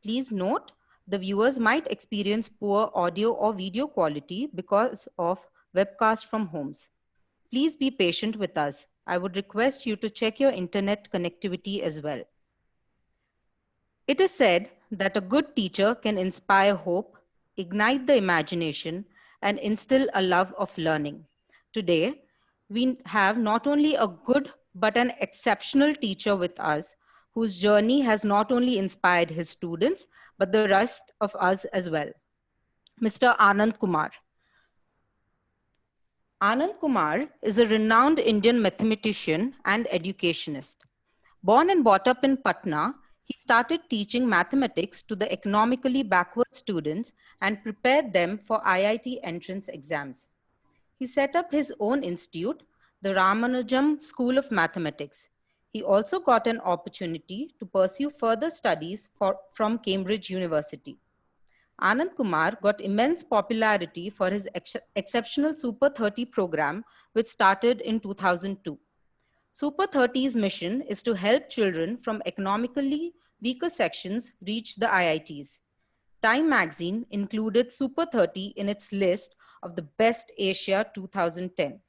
Please note, the viewers might experience poor audio or video quality because of webcast from homes. Please be patient with us. I would request you to check your internet connectivity as well. It is said that a good teacher can inspire hope, ignite the imagination, and instill a love of learning. Today, we have not only a good but an exceptional teacher with us whose journey has not only inspired his students but the rest of us as well. Mr. Anand Kumar. Anand Kumar is a renowned Indian mathematician and educationist. Born and brought up in Patna, he started teaching mathematics to the economically backward students and prepared them for IIT entrance exams. He set up his own institute, the Ramanujam School of Mathematics. He also got an opportunity to pursue further studies from Cambridge University. Anand Kumar got immense popularity for his exceptional Super 30 program, which started in 2002. Super 30's mission is to help children from economically weaker sections reach the IITs. Time magazine included Super 30 in its list of the best Asia 2010.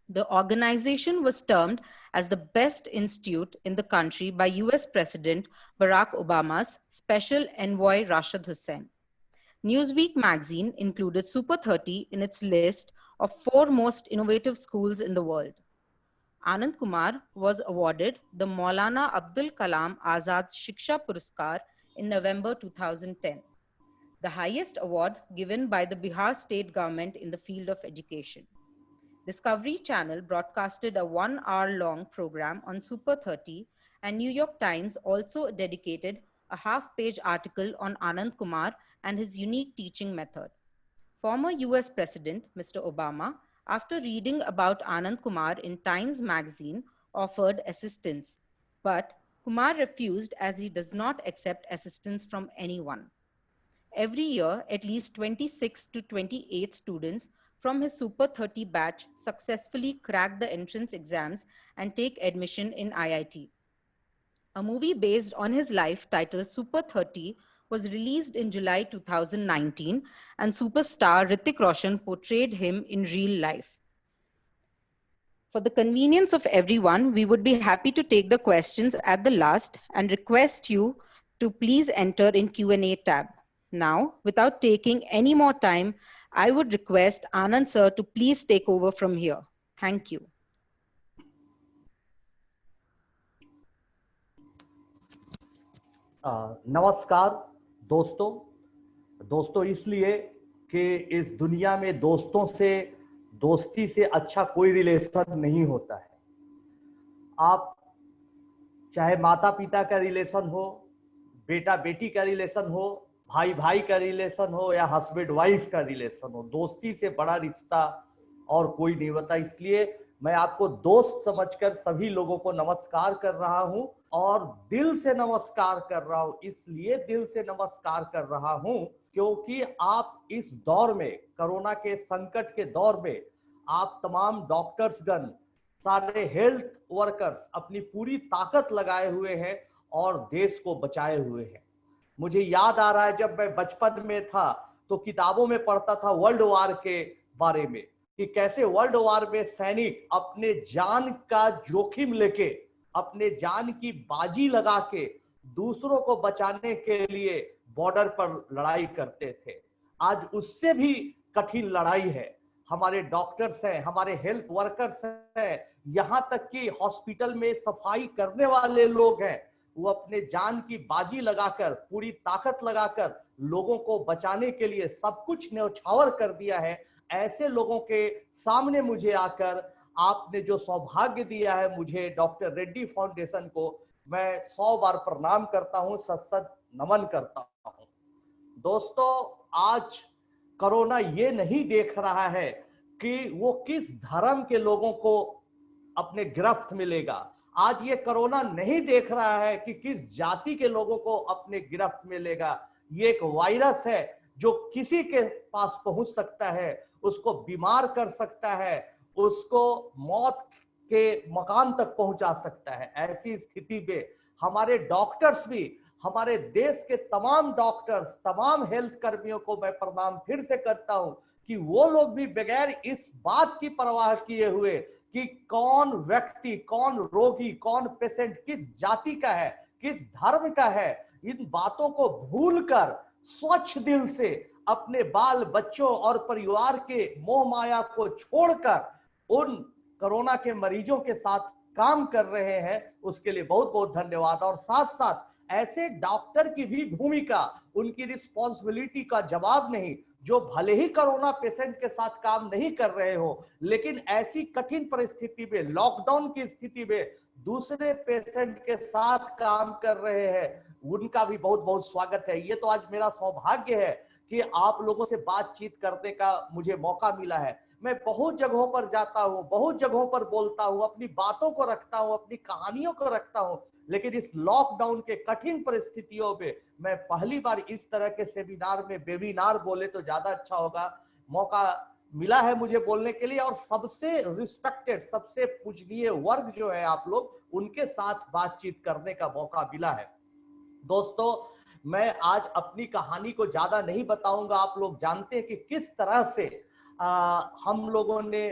The organization was termed as the best institute in the country by US President Barack Obama's Special Envoy Rashid Hussain. Newsweek magazine included Super 30 in its list of 4 most innovative schools in the world. Anand Kumar was awarded the Maulana Abdul Kalam Azad Shiksha Puraskar in November 2010, the highest award given by the Bihar state government in the field of education. Discovery Channel broadcasted a 1-hour-long program on Super 30, and New York Times also dedicated a half-page article on Anand Kumar and his unique teaching method. Former US President Mr. Obama, after reading about Anand Kumar in Times magazine, offered assistance. But Kumar refused as he does not accept assistance from anyone. Every year, at least 26 to 28 students from his Super 30 batch successfully crack the entrance exams and take admission in IIT. A movie based on his life titled Super 30 was released in July 2019, and superstar Hrithik Roshan portrayed him in real life. For the convenience of everyone, we would be happy to take the questions at the last and request you to please enter in Q&A tab. Now, without taking any more time, I would request Anand sir to please take over from here. Thank you. नमस्कार दोस्तों। दोस्तों इसलिए कि इस दुनिया में दोस्तों से दोस्ती से अच्छा कोई रिलेशन नहीं होता है। आप चाहे माता पिता का रिलेशन हो, बेटा बेटी का रिलेशन हो, भाई भाई का रिलेशन हो या हस्बैंड वाइफ का रिलेशन हो, दोस्ती से बड़ा रिश्ता और कोई नहीं होता। इसलिए मैं आपको दोस्त समझकर सभी लोगों को नमस्कार कर रहा हूं और दिल से नमस्कार कर रहा हूं। इसलिए दिल से नमस्कार कर रहा हूं क्योंकि आप इस दौर में, कोरोना के संकट के दौर में, आप तमाम डॉक्टर्सगण, सारे हेल्थ वर्कर्स अपनी पूरी ताकत लगाए हुए हैं और देश को बचाए हुए हैं। मुझे याद आ रहा है जब मैं बचपन में था तो किताबों में पढ़ता था वर्ल्ड वार के बारे में कि कैसे वर्ल्ड वार में सैनिक अपने जान का जोखिम लेके, अपने जान की बाजी लगा के दूसरों को बचाने के लिए बॉर्डर पर लड़ाई करते थे। आज उससे भी कठिन लड़ाई है। हमारे डॉक्टर्स हैं, हमारे हेल्थ वर्कर्स हैं, यहां तक कि हॉस्पिटल में सफाई करने वाले लोग हैं, वो अपने जान की बाजी लगाकर, पूरी ताकत लगाकर लोगों को बचाने के लिए सब कुछ न्यौछावर कर दिया है। ऐसे लोगों के सामने मुझे आकर आपने जो सौभाग्य दिया है, मुझे डॉक्टर रेड्डी फाउंडेशन को मैं 100 बार प्रणाम करता हूं, सत नमन करता हूं। दोस्तों, आज कोरोना ये नहीं देख रहा है कि वो किस धर्म के लोगों को अपने गिरफ्त में लेगा। आज ये कोरोना नहीं देख रहा है कि किस जाति के लोगों को अपने गिरफ्त में लेगा। ये एक वायरस है जो किसी के पास पहुंच सकता है, उसको बीमार कर सकता है, उसको मौत के मकाम तक पहुंचा सकता है। ऐसी स्थिति में हमारे डॉक्टर्स भी हमारे देश के तमाम डॉक्टर्स, तमाम हेल्थ कर्मियों को मैं प्रणाम फिर से करता हूं कि वो लोग भी बगैर इस बात की परवाह किए हुए कि कौन व्यक्ति, कौन रोगी, कौन पेशेंट किस जाति का है, किस धर्म का है, इन बातों को भूलकर स्वच्छ दिल से अपने बाल बच्चों और परिवार के मोह माया को छोड़कर उन कोरोना के मरीजों के साथ काम कर रहे हैं, उसके लिए बहुत बहुत धन्यवाद। और साथ साथ ऐसे डॉक्टर की भी भूमिका, उनकी रिस्पॉन्सिबिलिटी का जवाब नहीं, जो भले ही कोरोना पेशेंट के साथ काम नहीं कर रहे हो, लेकिन ऐसी कठिन परिस्थिति में, लॉकडाउन की स्थिति में दूसरे पेशेंट के साथ काम कर रहे हैं, उनका भी बहुत बहुत स्वागत है। ये तो आज मेरा सौभाग्य है कि आप लोगों से बातचीत करने का मुझे मौका मिला है। मैं बहुत जगहों पर जाता हूं, बहुत जगहों पर बोलता हूं, अपनी बातों को रखता हूं, अपनी कहानियों को रखता हूं, लेकिन इस लॉकडाउन के कठिन परिस्थितियों में मैं पहली बार इस तरह के सेमिनार में, वेबिनार बोले तो ज्यादा अच्छा होगा, मौका मिला है मुझे बोलने के लिए। और सबसे रिस्पेक्टेड, सबसे पूजनीय वर्ग जो है आप लोग, उनके साथ बातचीत करने का मौका मिला है। दोस्तों, मैं आज अपनी कहानी को ज्यादा नहीं बताऊंगा। आप लोग जानते हैं कि किस तरह से हम लोगों ने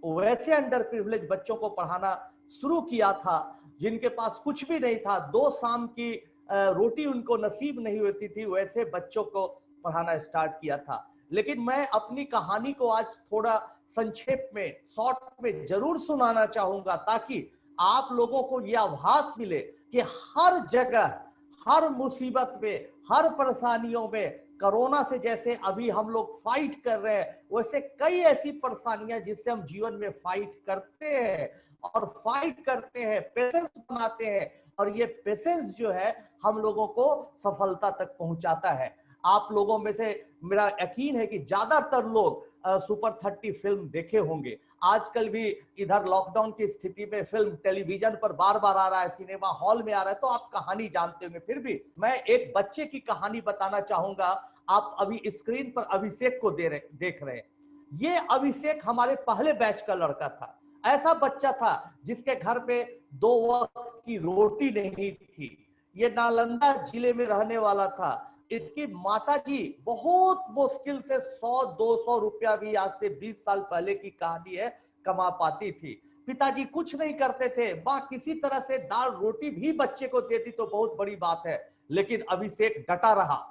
वैसे अंडर प्रिविलेज बच्चों को पढ़ाना शुरू किया था जिनके पास कुछ भी नहीं था, 2 शाम की रोटी उनको नसीब नहीं होती थी, वैसे बच्चों को पढ़ाना स्टार्ट किया था। लेकिन मैं अपनी कहानी को आज थोड़ा संक्षेप में, शॉर्ट में जरूर सुनाना चाहूंगा, ताकि आप लोगों को यह आभास मिले कि हर जगह, हर मुसीबत में, हर परेशानियों में, कोरोना से जैसे अभी हम लोग फाइट कर रहे हैं, वैसे कई ऐसी परेशानियां जिससे हम जीवन में फाइट करते हैं और फाइट करते हैं, पेशेंस बनाते हैं, और ये पेशेंस जो है हम लोगों को सफलता तक पहुंचाता है। आप लोगों में से मेरा यकीन है कि ज्यादातर लोग सुपर 30 फिल्म देखे होंगे। आजकल भी इधर लॉकडाउन की स्थिति में फिल्म टेलीविजन पर बार बार आ रहा है, सिनेमा हॉल में आ रहा है, तो आप कहानी जानते होंगे। फिर भी मैं एक बच्चे की कहानी बताना चाहूंगा। आप अभी स्क्रीन पर अभिषेक को देख रहे हैं। ये अभिषेक हमारे पहले बैच का लड़का था। ऐसा बच्चा था जिसके घर पे 2 वक्त की रोटी नहीं थी। ये नालंदा जिले में रहने वाला था। इसकी माताजी बहुत मुश्किल से 100-200 रुपया भी, आज से 20 साल पहले की कहानी है, कमा पाती थी। पिताजी कुछ नहीं करते थे, माँ किसी तरह से दाल रोटी भी बच्चे को देती तो बहुत बड़ी बात है, लेकिन अभिषेक डटा रहा।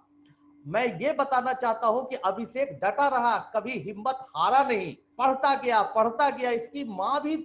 मैं ये बताना चाहता हूं कि अभिषेक डटा रहा, कभी हिम्मत हारा नहीं, पढ़ता गया। इसकी माँ भी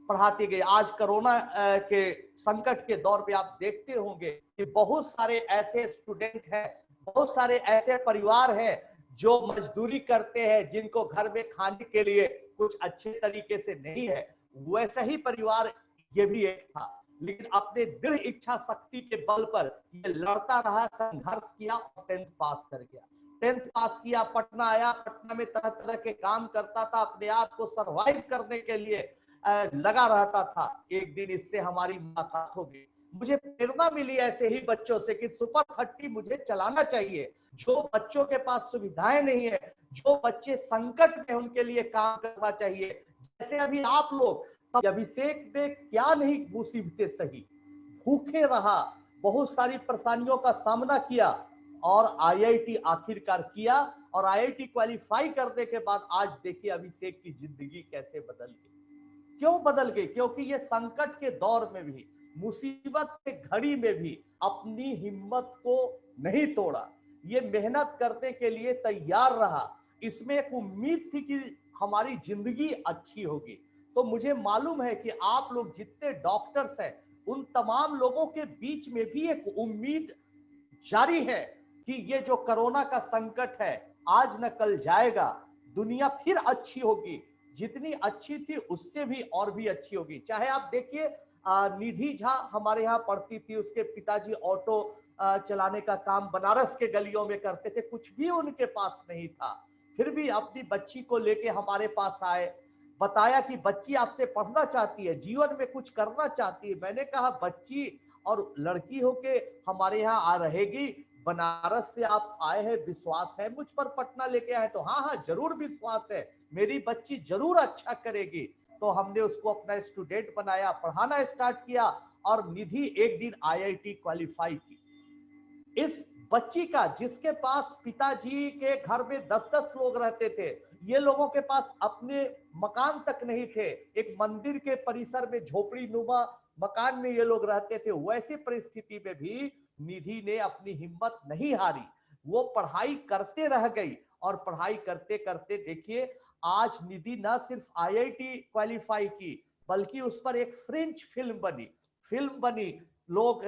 पढ़ाती गई। आज कोरोना के संकट के दौर पे आप देखते होंगे कि बहुत सारे ऐसे स्टूडेंट हैं, बहुत सारे ऐसे परिवार हैं जो मजदूरी करते हैं, जिनको घर में खाने के लिए कुछ अच्छे तरीके से नहीं है। वैसा ही परिवार ये भी एक था, लेकिन अपने दृढ़ इच्छा शक्ति के बल पर ये लड़ता रहा, संघर्ष किया और 10th पास कर गया। 10th पास किया, पटना आया, पटना में तरह तरह के काम करता था, अपने आप को सरवाइव करने के लिए लगा रहता था। एक दिन इससे हमारी मुलाकात हो गई। मुझे प्रेरणा मिली ऐसे ही बच्चों से कि सुपर 30 मुझे चलाना चाहिए। जो बच्चों के पास सुविधाएं नहीं है, जो बच्चे संकट में, उनके लिए काम करना चाहिए। जैसे अभी आप लोग, अभिषेक ने क्या नहीं मुसीबतें सही, भूखे रहा, बहुत सारी परेशानियों का सामना किया और आईआईटी आखिरकार किया। और आईआईटी क्वालिफाई करने के बाद आज देखिए अभिषेक की जिंदगी कैसे बदल गई। क्यों बदल गई? क्योंकि ये संकट के दौर में भी, मुसीबत के घड़ी में भी अपनी हिम्मत को नहीं तोड़ा, ये मेहनत करने के लिए तैयार रहा। इसमें एक उम्मीद थी कि हमारी जिंदगी अच्छी होगी। तो मुझे मालूम है कि आप लोग जितने डॉक्टर्स हैं, उन तमाम लोगों के बीच में भी एक उम्मीद जारी है कि ये जो कोरोना का संकट है, आज न कल जाएगा, दुनिया फिर अच्छी होगी, जितनी अच्छी थी उससे भी और भी अच्छी होगी। चाहे आप देखिए निधि झा हमारे यहाँ पढ़ती थी, उसके पिताजी ऑटो चलाने का काम बनारस के गलियों में करते थे, कुछ भी उनके पास नहीं था, फिर भी अपनी बच्ची को लेके हमारे पास आए, बताया कि बच्ची आपसे पढ़ना चाहती है, जीवन में कुछ करना चाहती है। मैंने कहा बच्ची और लड़की होके हमारे यहाँ आ रहेगी, बनारस से आप आए हैं, विश्वास है मुझ पर पटना लेके आए? तो हाँ हाँ जरूर विश्वास है, मेरी बच्ची जरूर अच्छा करेगी। तो हमने उसको अपना स्टूडेंट बनाया, पढ़ाना स्टार्ट किया और निधि एक दिन आईआईटी क्वालिफाई की। इस बच्ची का, जिसके पास पिताजी के घर में 10-10 लोग रहते थे, ये लोगों के पास अपने मकान तक नहीं थे, एक मंदिर के परिसर में झोपड़ी नुमा मकान में ये लोग रहते थे, वैसी परिस्थिति में भी निधि ने अपनी हिम्मत नहीं हारी, वो पढ़ाई करते रह गई। और पढ़ाई करते करते देखिए आज निधि न सिर्फ आईआईटी क्वालिफाई की, बल्कि उस पर एक फ्रेंच फिल्म बनी। लोग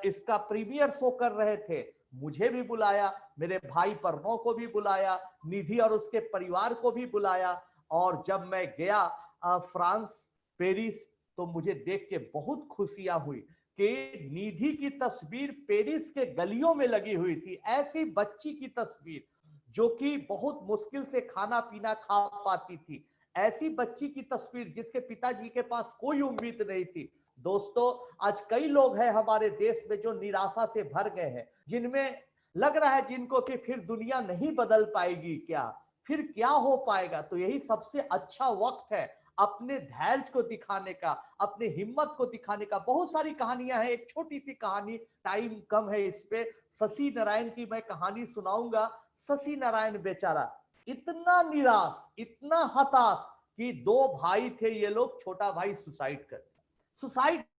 इसका प्रीमियर शो कर रहे थे, मुझे भी बुलाया, मेरे भाई परनो को भी बुलाया, निधि और उसके परिवार को भी बुलाया। और जब मैं गया फ्रांस, पेरिस, तो मुझे देख के बहुत खुशियां हुई कि निधि की तस्वीर पेरिस के गलियों में लगी हुई थी। ऐसी बच्ची की तस्वीर जो कि बहुत मुश्किल से खाना पीना खा पाती थी, ऐसी बच्ची की तस्वीर जिसके पिताजी के पास कोई उम्मीद नहीं थी। दोस्तों, आज कई लोग हैं हमारे देश में जो निराशा से भर गए हैं, जिनमें लग रहा है जिनको कि फिर दुनिया नहीं बदल पाएगी क्या, फिर क्या हो पाएगा। तो यही सबसे अच्छा वक्त है अपने धैर्य को दिखाने का, अपने हिम्मत को दिखाने का। बहुत सारी कहानियां हैं, एक छोटी सी कहानी, टाइम कम है इस पे, शशि नारायण की मैं कहानी सुनाऊंगा। शशि नारायण बेचारा इतना निराश, इतना हताश कि 2 भाई थे ये लोग, छोटा भाई सुसाइड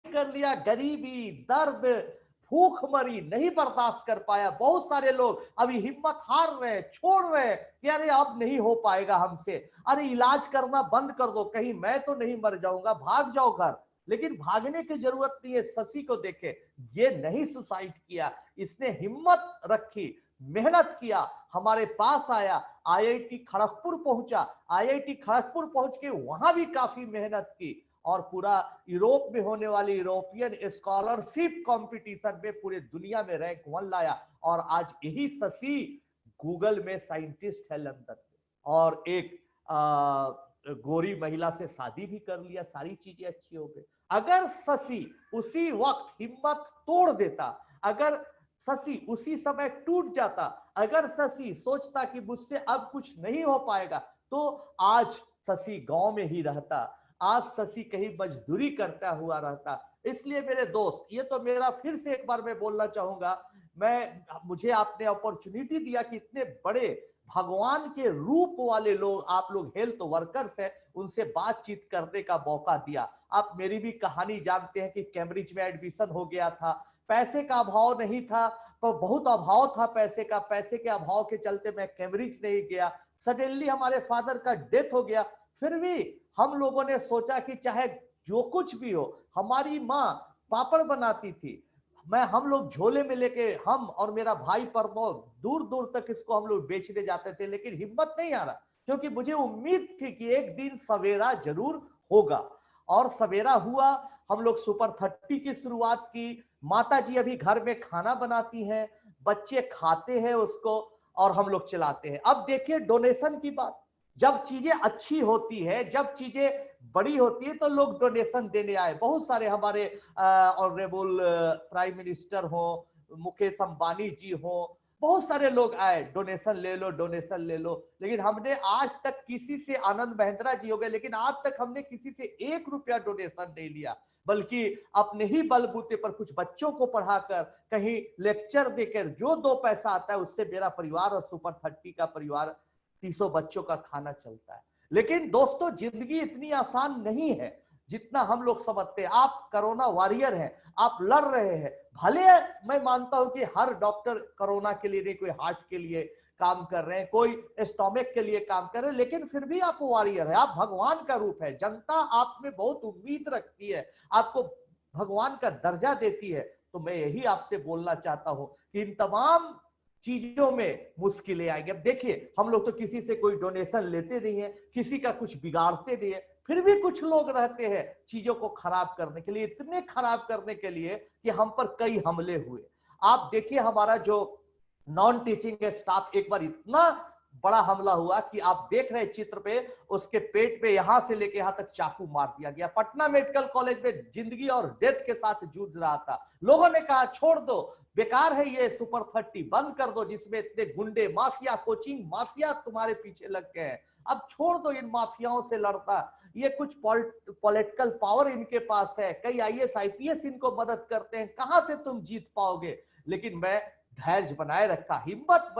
कर लिया। गरीबी, दर्द, भूखमरी नहीं बर्दाश्त कर पाया। बहुत सारे लोग अभी हिम्मत हार रहे हैं, छोड़ रहे हैं कि अरे अब नहीं हो पाएगा हमसे, अरे इलाज करना बंद कर दो, कहीं मैं तो नहीं मर जाऊंगा, भाग जाओ घर। लेकिन भागने की जरूरत नहीं है। शशि को देखे, ये नहीं सुसाइड किया, इसने हिम्मत रखी, मेहनत किया, हमारे पास आया, आईआईटी खड़गपुर पहुंचा, आईआईटी खड़गपुर पहुंच के वहां भी काफी मेहनत की और पूरा यूरोप में होने वाली यूरोपियन स्कॉलरशिप कंपटीशन में पूरे दुनिया में रैंक 1 लाया। और आज यही शशि गूगल में साइंटिस्ट है लंदन में, और एक गोरी महिला से शादी भी कर लिया, सारी चीजें अच्छी हो गई। अगर शशि उसी वक्त हिम्मत तोड़ देता, अगर शशि उसी समय टूट जाता, अगर शशि सोचता कि मुझसे अब कुछ नहीं हो पाएगा, तो आज शशि गांव में ही रहता, आज शशि कहीं मजदूरी करता हुआ रहता। इसलिए मेरे दोस्त, ये तो मेरा फिर से एक बार मैं बोलना चाहूंगा, मुझे आपने अपॉर्चुनिटी दिया कि इतने बड़े भगवान के रूप वाले लोग, आप लोग हेल्थ वर्कर्स हैं, उनसे बातचीत करने का मौका दिया। आप मेरी भी कहानी जानते हैं कि कैम्ब्रिज में एडमिशन हो गया था, पैसे का अभाव नहीं था, पर बहुत अभाव था पैसे का, पैसे के अभाव के चलते मैं कैम्ब्रिज नहीं गया। सडनली हमारे फादर का डेथ हो गया, फिर भी हम लोगों ने सोचा कि चाहे जो कुछ भी हो, हमारी माँ पापड़ बनाती थी, हम लोग झोले में लेके, हम और मेरा भाई परमोद दूर दूर तक इसको हम लोग बेचने जाते थे, लेकिन हिम्मत नहीं आ रहा, क्योंकि मुझे उम्मीद थी कि एक दिन सवेरा जरूर होगा। और सवेरा हुआ, हम लोग सुपर 30 की शुरुआत की। माता जी अभी घर में खाना बनाती हैं, बच्चे खाते हैं उसको, और हम लोग चलाते हैं। अब देखिए डोनेशन की बात, जब चीजें अच्छी होती है, जब चीजें बड़ी होती है, तो लोग डोनेशन देने आए। बहुत सारे हमारे ऑनरेबल प्राइम मिनिस्टर हो, मुकेश अंबानी जी हो, बहुत सारे लोग आए, डोनेशन ले लो, डोनेशन ले लो। लेकिन हमने आज तक किसी से, आनंद महिंद्रा जी हो गए, लेकिन आज तक हमने किसी से 1 रुपया डोनेशन नहीं लिया, बल्कि अपने ही बलबूते पर कुछ बच्चों को पढ़ाकर, कहीं लेक्चर देकर, जो 2 पैसा आता है उससे मेरा परिवार और सुपर 30 का परिवार 300 बच्चों का खाना चलता है। लेकिन दोस्तों, जिंदगी इतनी आसान नहीं है जितना हम लोग समझते हैं। आप कोरोना वॉरियर हैं, आप लड़ रहे हैं। भले मैं मानता हूं कि हर डॉक्टर कोरोना के लिए नहीं, कोई हार्ट के लिए काम कर रहे हैं, कोई स्टोमक के लिए काम कर रहे हैं, लेकिन फिर भी आप वॉरियर है, आप भगवान का रूप है। जनता आप में बहुत उम्मीद रखती है, आपको भगवान का दर्जा देती है। तो मैं यही आपसे बोलना चाहता हूं कि इन तमाम चीजों में मुश्किलें आएंगी। अब देखिए, हम लोग तो किसी से कोई डोनेशन लेते नहीं है, किसी का कुछ बिगाड़ते नहीं है, फिर भी कुछ लोग रहते हैं चीजों को खराब करने के लिए, इतने खराब करने के लिए कि हम पर कई हमले हुए। आप देखिए, हमारा जो नॉन टीचिंग स्टाफ, एक बार इतना बड़ा हमला हुआ कि आप देख रहे चित्र पे, उसके पेट पे यहां से लेके यहां तक चाकू मार दिया गया। पटना मेडिकल कॉलेज में जिंदगी और डेथ के साथ जूझ रहा था। लोगों ने कहा छोड़ दो, बेकार है ये सुपर 30, बंद कर दो, जिसमें इतने गुंडे, माफिया, कोचिंग माफिया तुम्हारे पीछे लग गए हैं, अब छोड़ दो इन माफियाओं से लड़ता। ये कुछ पॉलिटिकल पावर इनके पास है, कई आईएएस आईपीएस इनको मदद करते हैं, कहां से तुम जीत पाओगे। लेकिन मैं धैर्य बनाए रखा, हिम्मत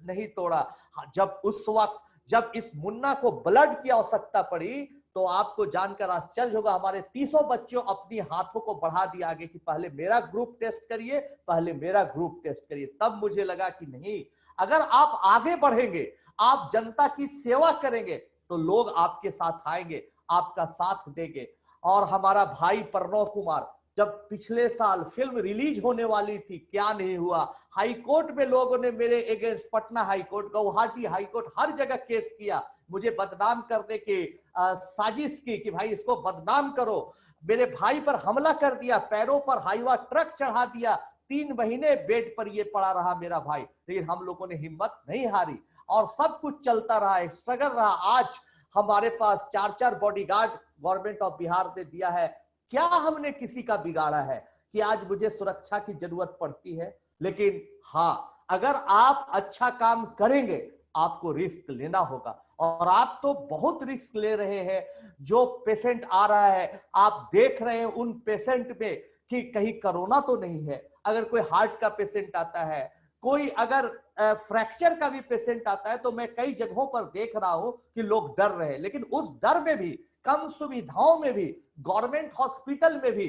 नहीं तोड़ा। जब उस वक्त जब इस मुन्ना को ब्लड की आवश्यकता पड़ी तो आपको जानकर आश्चर्य होगा, हमारे 300 बच्चों अपनी हाथों को बढ़ा दिया आगे कि पहले मेरा ग्रुप टेस्ट करिए, पहले मेरा ग्रुप टेस्ट करिए। तब मुझे लगा कि नहीं, अगर आप आगे बढ़ेंगे, आप जनता की सेवा करेंगे तो लोग आपके साथ आएंगे, आपका साथ देंगे। और हमारा भाई प्रणव कुमार, जब पिछले साल फिल्म रिलीज होने वाली थी, क्या नहीं हुआ, हाई कोर्ट में लोगों ने मेरे against, Patna high court, Guwahati high court, हर जगह केस किया, मुझे बदनाम करने की साजिश की कि भाई इसको बदनाम करो। मेरे भाई पर हमला कर दिया, पैरों पर हाईवा ट्रक चढ़ा दिया, 3 महीने बेड पर ये पड़ा रहा मेरा भाई। लेकिन हम लोगों ने हिम्मत नहीं हारी और सब कुछ चलता रहा, स्ट्रगल रहा। आज हमारे पास 4-4 बॉडीगार्ड गवर्नमेंट ऑफ बिहार ने दिया है। क्या हमने किसी का बिगाड़ा है कि आज मुझे सुरक्षा की जरूरत पड़ती है? लेकिन हाँ, अगर आप अच्छा काम करेंगे आपको रिस्क लेना होगा, और आप तो बहुत रिस्क ले रहे हैं। जो पेशेंट आ रहा है, आप देख रहे हैं उन पेशेंट पे कि कहीं कोरोना तो नहीं है। अगर कोई हार्ट का पेशेंट आता है, कोई अगर फ्रैक्चर का भी पेशेंट आता है, तो मैं कई जगहों पर देख रहा हूं कि लोग डर रहे हैं। लेकिन उस डर में भी, कम सुविधाओं में भी, गवर्नमेंट हॉस्पिटल में भी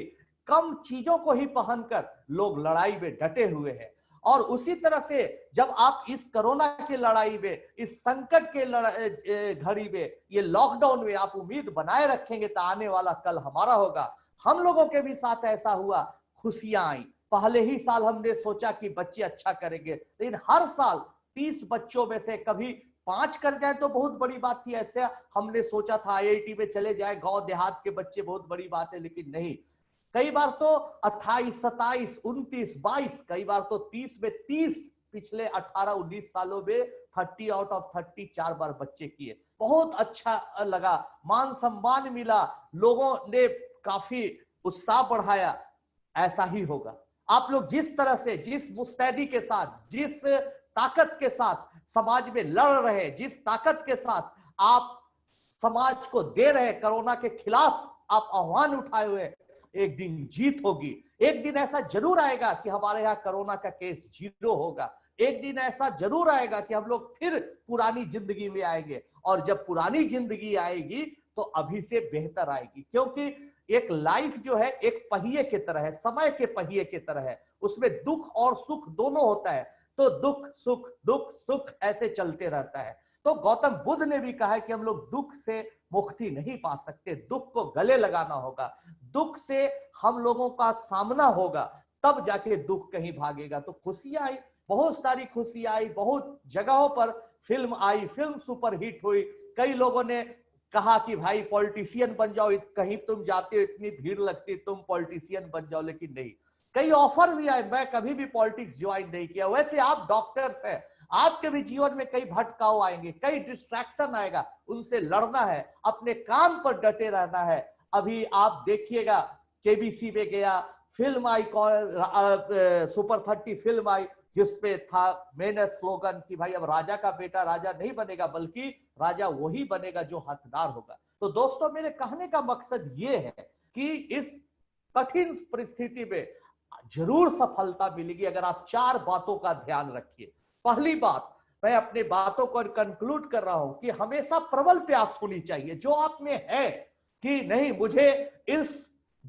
कम चीजों को ही पहनकर लोग लड़ाई में डटे हुए हैं। और उसी तरह से जब आप इस कोरोना की लड़ाई में, इस संकट के घड़ी में, ये लॉकडाउन में आप उम्मीद बनाए रखेंगे तो आने वाला कल हमारा होगा। हम लोगों के भी साथ ऐसा हुआ, खुशियां आई। पहले ही साल हमने सोचा कि बच्चे अच्छा करेंगे, लेकिन हर साल 30 बच्चों में से कभी 5 कर जाए तो बहुत बड़ी बात थी। ऐसे हमने सोचा था IIT में चले जाए गांव देहात के बच्चे, बहुत बड़ी बात है, लेकिन नहीं। कई बार तो 28, 27, 29, 22, कई बार तो 30 में 30, पिछले 18, 19 सालों में 30 आउट ऑफ 30 4 बार बच्चे किए। बहुत अच्छा लगा, मान सम्मान मिला, लोगों ने काफी उत्साह बढ़ाया। ऐसा ही होगा। आप लोग जिस तरह से, जिस मुस्तैदी के साथ, जिस ताकत के साथ समाज में लड़ रहे, जिस ताकत के साथ आप समाज को दे रहे, कोरोना के खिलाफ आप आह्वान उठाए हुए, एक दिन जीत होगी। एक दिन ऐसा जरूर आएगा कि हमारे यहाँ कोरोना का केस 0 होगा। एक दिन ऐसा जरूर आएगा कि हम लोग फिर पुरानी जिंदगी में आएंगे, और जब पुरानी जिंदगी आएगी तो अभी से बेहतर आएगी। क्योंकि एक लाइफ जो है एक पहिए की तरह है, समय के पहिए की तरह है, उसमें दुख और सुख दोनों होता है। तो दुख सुख ऐसे चलते रहता है। तो गौतम बुद्ध ने भी कहा है कि हम लोग दुख से मुक्ति नहीं पा सकते, दुख को गले लगाना होगा, दुख से हम लोगों का सामना होगा, तब जाके दुख कहीं भागेगा। तो खुशियां आई, बहुत सारी खुशी आई, बहुत जगहों पर फिल्म आई, फिल्म सुपरहिट हुई। कई लोगों ने कहा कि भाई पॉलिटिशियन बन जाओ, कहीं तुम जाते हो इतनी भीड़ लगती, तुम पॉलिटिशियन बन जाओ, लेकिन नहीं। कई ऑफर भी आए, मैं कभी भी पॉलिटिक्स ज्वाइन नहीं किया। वैसे आप डॉक्टर्स हैं, आपके भी जीवन में कई भटकाव आएंगे, कई डिस्ट्रैक्शन आएगा, उनसे लड़ना है, अपने काम पर डटे रहना है। अभी आप देखिएगा KBC में गया, फिल्म आई, सुपर 30 फिल्म आई, जिसपे था मैंने स्लोगन कि भाई अब राजा का बेटा राजा नहीं बनेगा, बल्कि राजा वही बनेगा जो हकदार होगा। तो दोस्तों, मेरे कहने का मकसद ये है कि इस कठिन परिस्थिति में जरूर सफलता मिलेगी अगर आप 4 बातों का ध्यान रखिए। पहली बात, मैं अपने बातों को कंक्लूड कर रहा हूं कि हमेशा प्रबल प्यास होनी चाहिए जो आप में है, कि नहीं मुझे इस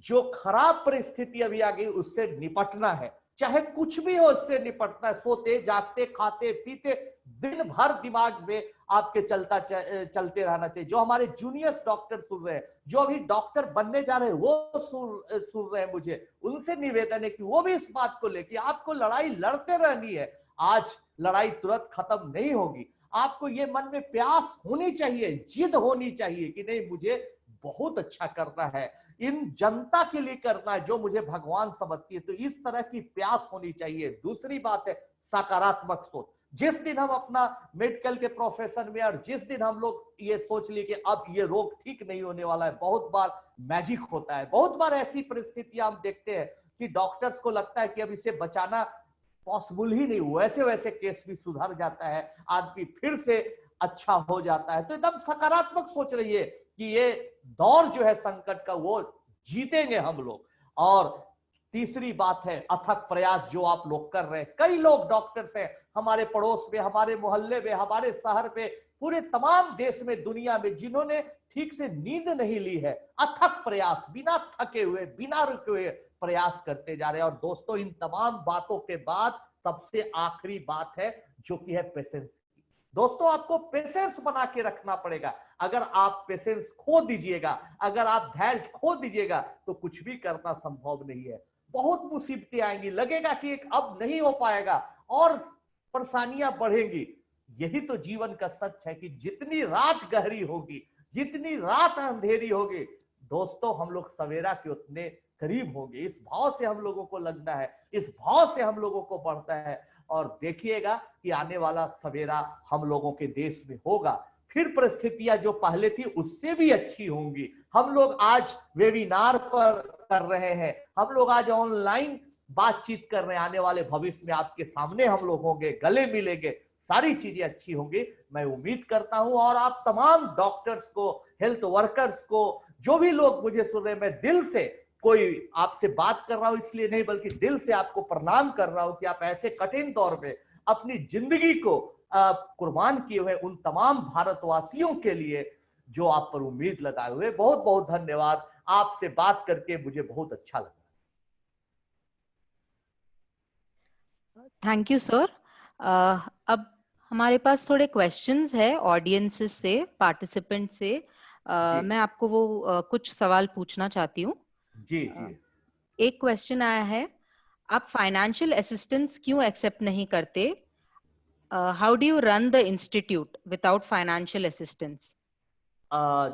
जो खराब परिस्थिति अभी आ गई उससे निपटना है, चाहे कुछ भी हो इससे निपटना है। सोते जागते खाते पीते दिन भर दिमाग में आपके चलते रहना चाहिए। जो हमारे जूनियर्स डॉक्टर सुन रहे हैं, जो अभी डॉक्टर बनने जा रहे हैं, वो सुन रहे हैं, मुझे उनसे निवेदन है कि वो भी इस बात को लेकर आपको लड़ाई लड़ते रहनी है। आज लड़ाई तुरंत खत्म नहीं होगी, आपको ये मन में प्यास होनी चाहिए, जिद होनी चाहिए कि नहीं मुझे बहुत अच्छा करना है, इन जनता के लिए करना है जो मुझे भगवान समझती है। तो इस तरह की प्यास होनी चाहिए। दूसरी बात है सकारात्मक सोच। जिस दिन हम अपना मेडिकल के प्रोफेशन में, और जिस दिन हम लोग ये सोच लिए कि अब ये रोग ठीक नहीं होने वाला है, बहुत बार मैजिक होता है, बहुत बार ऐसी परिस्थितियां हम देखते हैं कि डॉक्टर्स को लगता है कि अब इसे बचाना पॉसिबल ही नहीं, वैसे वैसे केस भी सुधर जाता है, आदमी फिर से अच्छा हो जाता है। तो एकदम सकारात्मक सोच रहिए कि ये दौर जो है संकट का वो जीतेंगे हम लोग। और तीसरी बात है अथक प्रयास जो आप लोग कर रहे हैं। कई लोग डॉक्टर्स हैं हमारे पड़ोस में, हमारे मोहल्ले में, हमारे शहर पे, पूरे तमाम देश में, दुनिया में, जिन्होंने ठीक से नींद नहीं ली है, अथक प्रयास, बिना थके हुए, बिना रुके हुए प्रयास करते जा रहे हैं। और दोस्तों, इन तमाम बातों के बाद सबसे आखिरी बात है जो कि है पेशेंस। दोस्तों, आपको पेशेंस बना के रखना पड़ेगा। अगर आप पेशेंस खो दीजिएगा, अगर आप धैर्य खो दीजिएगा, तो कुछ भी करना संभव नहीं है। बहुत मुसीबतें आएंगी, लगेगा कि एक अब नहीं हो पाएगा और परेशानियां बढ़ेंगी। यही तो जीवन का सच है कि जितनी रात गहरी होगी, जितनी रात अंधेरी होगी, दोस्तों हम लोग सवेरा के उतने करीब होंगे। इस भाव से हम लोगों को लगना है, इस भाव से हम लोगों को बढ़ता है। और देखिएगा कि आने वाला सवेरा हम लोगों के देश में होगा, फिर परिस्थितियां जो पहले थी उससे भी अच्छी होंगी। हम लोग आज वेबिनार पर कर रहे हैं, हम लोग आज ऑनलाइन बातचीत कर रहे हैं, आने वाले भविष्य में आपके सामने हम लोग होंगे, गले मिलेंगे, सारी चीजें अच्छी होंगी, मैं उम्मीद करता हूं। और आप तमाम डॉक्टर्स को, हेल्थ वर्कर्स को, जो भी लोग मुझे सुन रहे हैं, मैं दिल से, कोई आपसे बात कर रहा हूं इसलिए नहीं, बल्कि दिल से आपको प्रणाम कर रहा हूं कि आप ऐसे कठिन दौर में अपनी जिंदगी को कुर्बान किए हुए उन तमाम भारतवासियों के लिए जो आप पर उम्मीद लगाए हुए। बहुत बहुत धन्यवाद। आपसे बात करके मुझे बहुत अच्छा लगा। Thank you sir. अब हमारे पास थोड़े क्वेश्चंस है ऑडियंसेस से, पार्टिसिपेंट से। मैं आपको वो कुछ सवाल पूछना चाहती हूँ। जी जी। एक क्वेश्चन आया है, आप फाइनेंशियल असिस्टेंस क्यों एक्सेप्ट नहीं करते? How do you run the institute without financial assistance?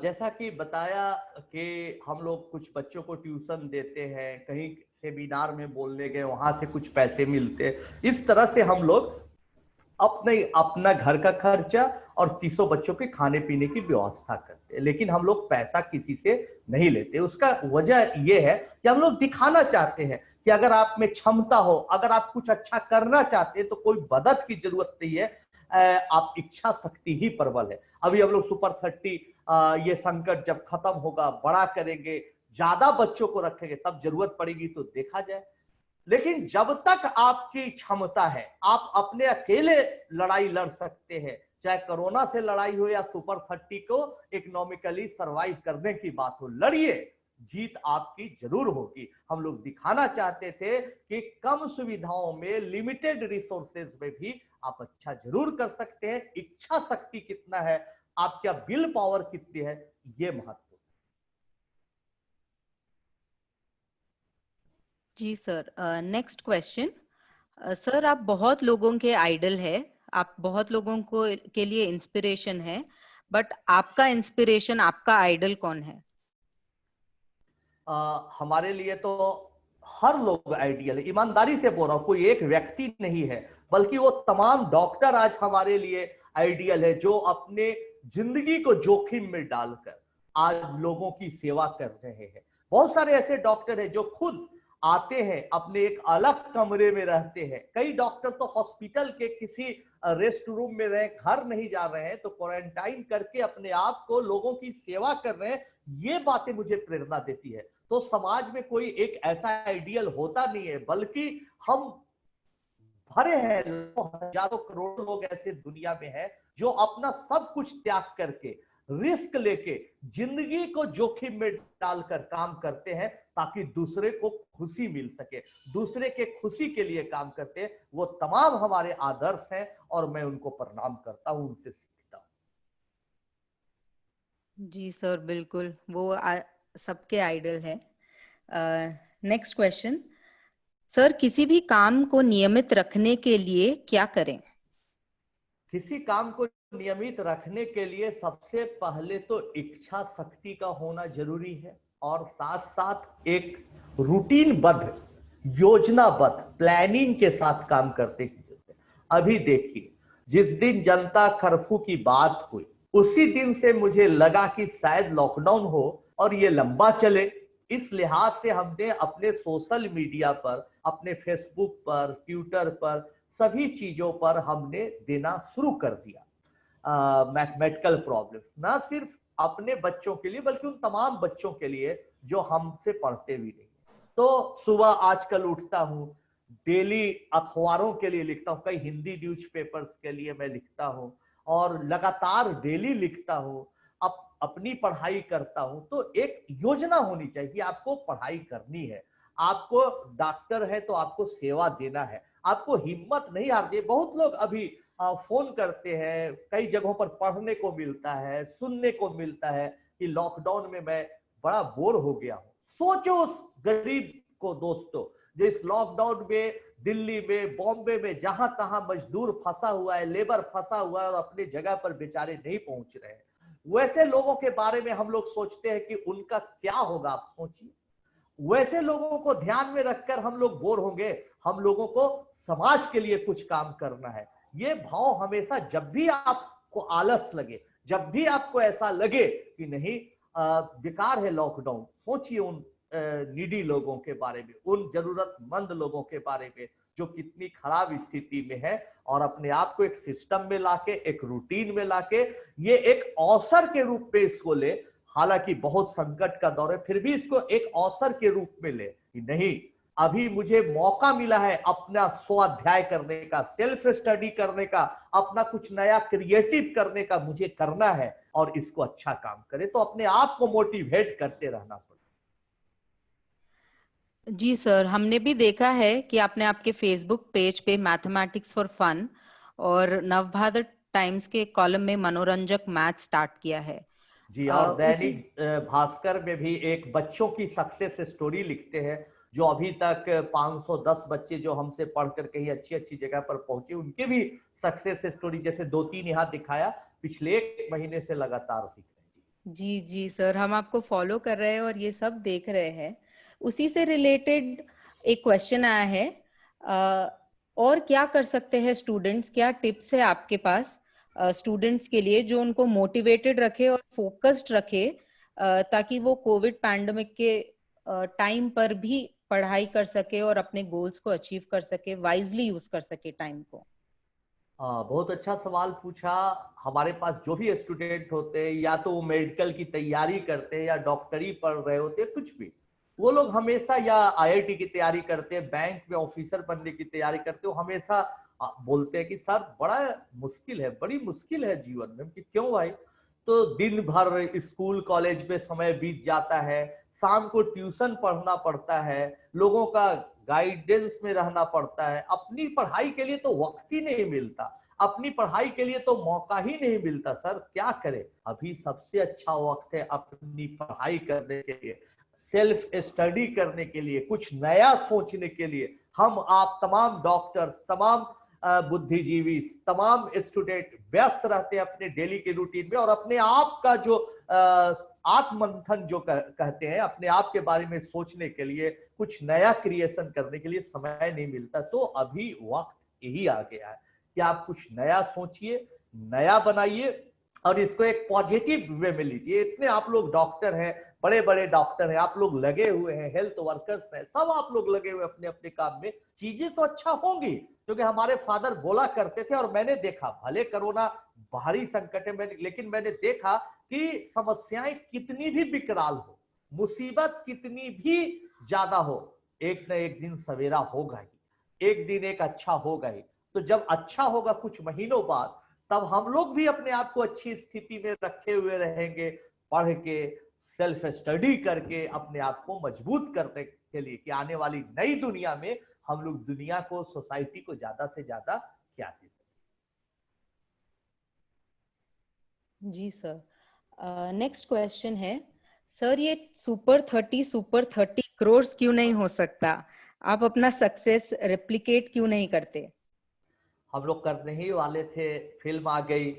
जैसा कि बताया कि हम लोग कुछ बच्चों को ट्यूशन देते हैं, कहीं सेमिनार में बोलने गए वहां से कुछ पैसे मिलते, इस तरह से हम लोग अपना घर का खर्चा और 300 बच्चों के खाने पीने की व्यवस्था करते हैं। लेकिन हम लोग पैसा किसी से नहीं लेते। उसका वजह यह है कि हम लोग दिखाना चाहते हैं कि अगर आप में क्षमता हो, अगर आप कुछ अच्छा करना चाहते हैं, तो कोई मदद की जरूरत नहीं है, आप इच्छा शक्ति ही प्रबल है। अभी हम लोग सुपर 30 ये संकट जब खत्म होगा, बड़ा करेंगे, ज्यादा बच्चों को रखेंगे, तब जरूरत पड़ेगी तो देखा जाए। लेकिन जब तक आपकी क्षमता है, आप अपने अकेले लड़ाई लड़ सकते हैं, चाहे कोरोना से लड़ाई हो या सुपर 30 को इकोनॉमिकली सरवाइव करने की बात हो, लड़िए, जीत आपकी जरूर होगी। हम लोग दिखाना चाहते थे कि कम सुविधाओं में, लिमिटेड रिसोर्सेज में भी आप अच्छा जरूर कर सकते हैं। इच्छा शक्ति कितना है, आपका विल पावर कितनी है, ये महत्व। जी सर। Next question. सर, आप बहुत लोगों के आइडल है, आप बहुत लोगों को के लिए इंस्पिरेशन है, बट आपका इंस्पिरेशन, आपका आइडल कौन है? हमारे लिए तो हर लोग आइडियल है, ईमानदारी से बोल रहा हूं, कोई एक व्यक्ति नहीं है, बल्कि वो तमाम डॉक्टर आज हमारे लिए आइडियल है, जो अपने जिंदगी को जोखिम में डालकर आज लोगों की सेवा कर रहे हैं। बहुत सारे ऐसे डॉक्टर हैं जो खुद आते हैं, अपने एक अलग कमरे में रहते हैं। कई डॉक्टर तो हॉस्पिटल के किसी रेस्ट रूम में रहे, घर नहीं जा रहे हैं, तो क्वारंटाइन करके अपने आप को लोगों की सेवा कर रहे हैं। ये बातें मुझे प्रेरणा देती है। तो समाज में कोई एक ऐसा आइडियल होता नहीं है, बल्कि हम भरे हैं, हजारों करोड़ों लोग ऐसे दुनिया में हैं जो अपना सब कुछ त्याग करके, रिस्क लेके, जिंदगी को जोखिम में डालकर काम करते हैं, ताकि दूसरे को खुशी मिल सके, दूसरे के खुशी के लिए काम करते हैं। वो तमाम हमारे आदर्श हैं और मैं उनको प्रणाम करता हूं, उनसे सीखता हूं। जी सर, बिल्कुल, वो सबके आइडल है। Next question. सर, किसी भी काम को नियमित रखने के लिए क्या करें? किसी काम को नियमित रखने के लिए सबसे पहले तो इच्छा शक्ति का होना जरूरी है, और साथ साथ एक रूटीनबद्ध, योजनाबद्ध प्लानिंग के साथ काम करते की जरूरत है। अभी देखिए, जिस दिन जनता कर्फ्यू की बात हुई, उसी दिन से मुझे लगा कि शायद लॉकडाउन हो और ये लंबा चले। इस लिहाज से हमने अपने सोशल मीडिया पर, अपने फेसबुक पर, ट्विटर पर, सभी चीजों पर हमने देना शुरू कर दिया मैथमेटिकल प्रॉब्लम्स, ना सिर्फ अपने बच्चों के लिए बल्कि उन तमाम बच्चों के लिए जो हमसे पढ़ते भी नहीं। तो सुबह आजकल उठता हूँ, डेली अखबारों के लिए लिखता हूँ, कई हिंदी न्यूज़पेपर्स के लिए मैं लिखता हूँ और लगातार डेली लिखता हूँ, अपनी पढ़ाई करता हूँ। तो एक योजना होनी चाहिए कि आपको पढ़ाई करनी है, आपको डॉक्टर है तो आपको सेवा देना है, आपको हिम्मत नहीं हारनी है। बहुत लोग अभी फोन करते हैं, कई जगहों पर पढ़ने को मिलता है, सुनने को मिलता है कि लॉकडाउन में मैं बड़ा बोर हो गया हूँ। सोचो उस गरीब को दोस्तों, जो इस लॉकडाउन में दिल्ली में, बॉम्बे में, जहां तहां मजदूर फंसा हुआ है, लेबर फंसा हुआ है और अपनी जगह पर बेचारे नहीं पहुंच रहे हैं। वैसे लोगों के बारे में हम लोग सोचते हैं कि उनका क्या होगा। आप सोचिए, वैसे लोगों को ध्यान में रखकर हम लोग बोर होंगे। हम लोगों को समाज के लिए कुछ काम करना है। ये भाव हमेशा, जब भी आपको आलस लगे, जब भी आपको ऐसा लगे कि नहीं बेकार है लॉकडाउन, सोचिए उन नीडी लोगों के बारे में, उन जरूरतमंद लोगों के बारे में जो कितनी खराब स्थिति में है, और अपने आप को एक सिस्टम में लाके, एक रूटीन में लाके, ये एक अवसर के रूप में इसको ले। हालांकि बहुत संकट का दौर है, फिर भी इसको एक अवसर के रूप में ले कि नहीं, अभी मुझे मौका मिला है अपना स्वाध्याय करने का, सेल्फ स्टडी करने का, अपना कुछ नया क्रिएटिव करने का मुझे करना है, और इसको अच्छा काम करे। तो अपने आप को मोटिवेट करते रहना पड़ेगा। जी सर, हमने भी देखा है कि आपने आपके फेसबुक पेज पे मैथमेटिक्स फॉर फन और नवभारत टाइम्स के कॉलम में मनोरंजक मैथ स्टार्ट किया है। जी, और उसी दैनिक भास्कर में भी एक बच्चों की सक्सेस स्टोरी लिखते हैं, जो अभी तक 510 बच्चे जो हमसे पढ़कर कहीं अच्छी अच्छी जगह पर पहुंचे, उनके भी सक्सेस स्टोरी, जैसे 2-3 यहाँ दिखाया, पिछले 1 महीने से लगातार दिख रहे हैं। जी जी सर, हम आपको फॉलो कर रहे हैं और ये सब देख रहे हैं। उसी से रिलेटेड एक क्वेश्चन आया है, और क्या कर सकते हैं स्टूडेंट्स, क्या टिप्स है आपके पास स्टूडेंट्स के लिए जो उनको मोटिवेटेड रखे और फोकस्ड रखे, ताकि वो कोविड पैंडेमिक के टाइम पर भी पढ़ाई कर सके और अपने गोल्स को अचीव कर सके, वाइजली यूज कर सके टाइम को। बहुत अच्छा सवाल पूछा। हमारे पास जो भी स्टूडेंट होते हैं, या तो वो मेडिकल की तैयारी करते हैं, या डॉक्टरी पढ़ रहे होते हैं, कुछ भी, वो लोग हमेशा, या आईआईटी की तैयारी करते हैं, बैंक में ऑफिसर बनने की तैयारी करते हो, हमेशा बोलते हैं कि सर बड़ा मुश्किल है, बड़ी मुश्किल है जीवन में। कि क्यों भाई? तो दिन भर स्कूल कॉलेज में समय बीत जाता है, शाम को ट्यूशन पढ़ना पड़ता है, लोगों का गाइडेंस में रहना पड़ता है, अपनी पढ़ाई के लिए तो वक्त ही नहीं मिलता, अपनी पढ़ाई के लिए तो मौका ही नहीं मिलता। सर क्या करें? अभी सबसे अच्छा वक्त है अपनी पढ़ाई करने के लिए, सेल्फ स्टडी करने के लिए, कुछ नया सोचने के लिए। हम आप तमाम डॉक्टर्स, तमाम बुद्धिजीवी, तमाम स्टूडेंट व्यस्त रहते हैं अपने डेली के रूटीन में, और अपने आप का जो आत्ममंथन जो कहते हैं, अपने आप के बारे में सोचने के लिए, कुछ नया क्रिएशन करने के लिए समय नहीं मिलता। तो अभी वक्त यही आ गया है कि आप कुछ नया सोचिए, नया बनाइए, और इसको एक पॉजिटिव वे में लीजिए। इतने आप लोग डॉक्टर हैं, बड़े बड़े डॉक्टर हैं, आप लोग लगे हुए हैं, हेल्थ वर्कर्स हैं, सब आप लोग लगे हुए अपने अपने काम में, चीजें तो अच्छा होंगी। क्योंकि हमारे फादर बोला करते थे, और मैंने देखा, भले कोरोना भारी संकट है, लेकिन मैंने देखा कि समस्याएं कितनी भी विकराल हो, मुसीबत कितनी भी ज्यादा हो, एक न एक दिन सवेरा होगा ही, एक दिन एक अच्छा होगा ही। तो जब अच्छा होगा कुछ महीनों बाद, तब हम लोग भी अपने आप को अच्छी स्थिति में रखे हुए रहेंगे, पढ़ के, सेल्फ स्टडी करके, अपने आप को मजबूत करने के लिए, कि आने वाली नई दुनिया में हम लोग दुनिया को, सोसाइटी को ज्यादा से ज्यादा क्या दे सकें। जी सर, नेक्स्ट क्वेश्चन है, सर ये सुपर 30 करोड़ क्यों नहीं हो सकता? आप अपना सक्सेस रेप्लिकेट क्यों नहीं करते? हम लोग करने ही वाले थे, फिल्म आ गई,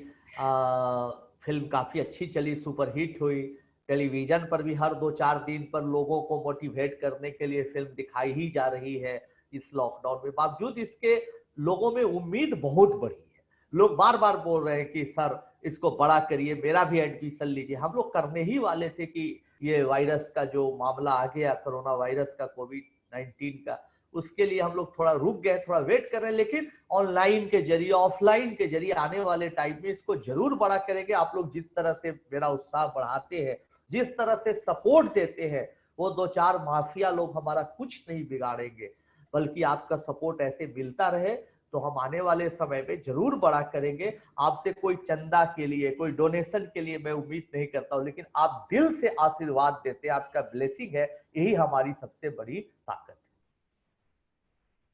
फिल्म काफी अच्छी चली, सुपरहिट हुई, टेलीविजन पर भी हर 2-4 दिन पर लोगों को मोटिवेट करने के लिए फिल्म दिखाई ही जा रही है। इस लॉकडाउन में बावजूद इसके लोगों में उम्मीद बहुत बढ़ी है। लोग बार बार बोल रहे हैं कि सर इसको बड़ा करिए, मेरा भी एडमिशन लीजिए। हम लोग करने ही वाले थे कि ये वायरस का जो मामला आ गया, कोरोना वायरस का, कोविड-19 का, उसके लिए हम लोग थोड़ा रुक गए, थोड़ा वेट कर रहे हैं। लेकिन ऑनलाइन के जरिए, ऑफलाइन के जरिए आने वाले टाइम में इसको जरूर बड़ा करेंगे। आप लोग जिस तरह से मेरा उत्साह बढ़ाते हैं, जिस तरह से सपोर्ट देते हैं, वो 2-4 माफिया लोग हमारा कुछ नहीं बिगाड़ेंगे, बल्कि आपका सपोर्ट ऐसे मिलता रहे तो हम आने वाले समय में जरूर बड़ा करेंगे। आपसे कोई चंदा के लिए, कोई डोनेशन के लिए मैं उम्मीद नहीं करता हूं, लेकिन आप दिल से आशीर्वाद देते, आपका ब्लेसिंग है, यही हमारी सबसे बड़ी ताकत है।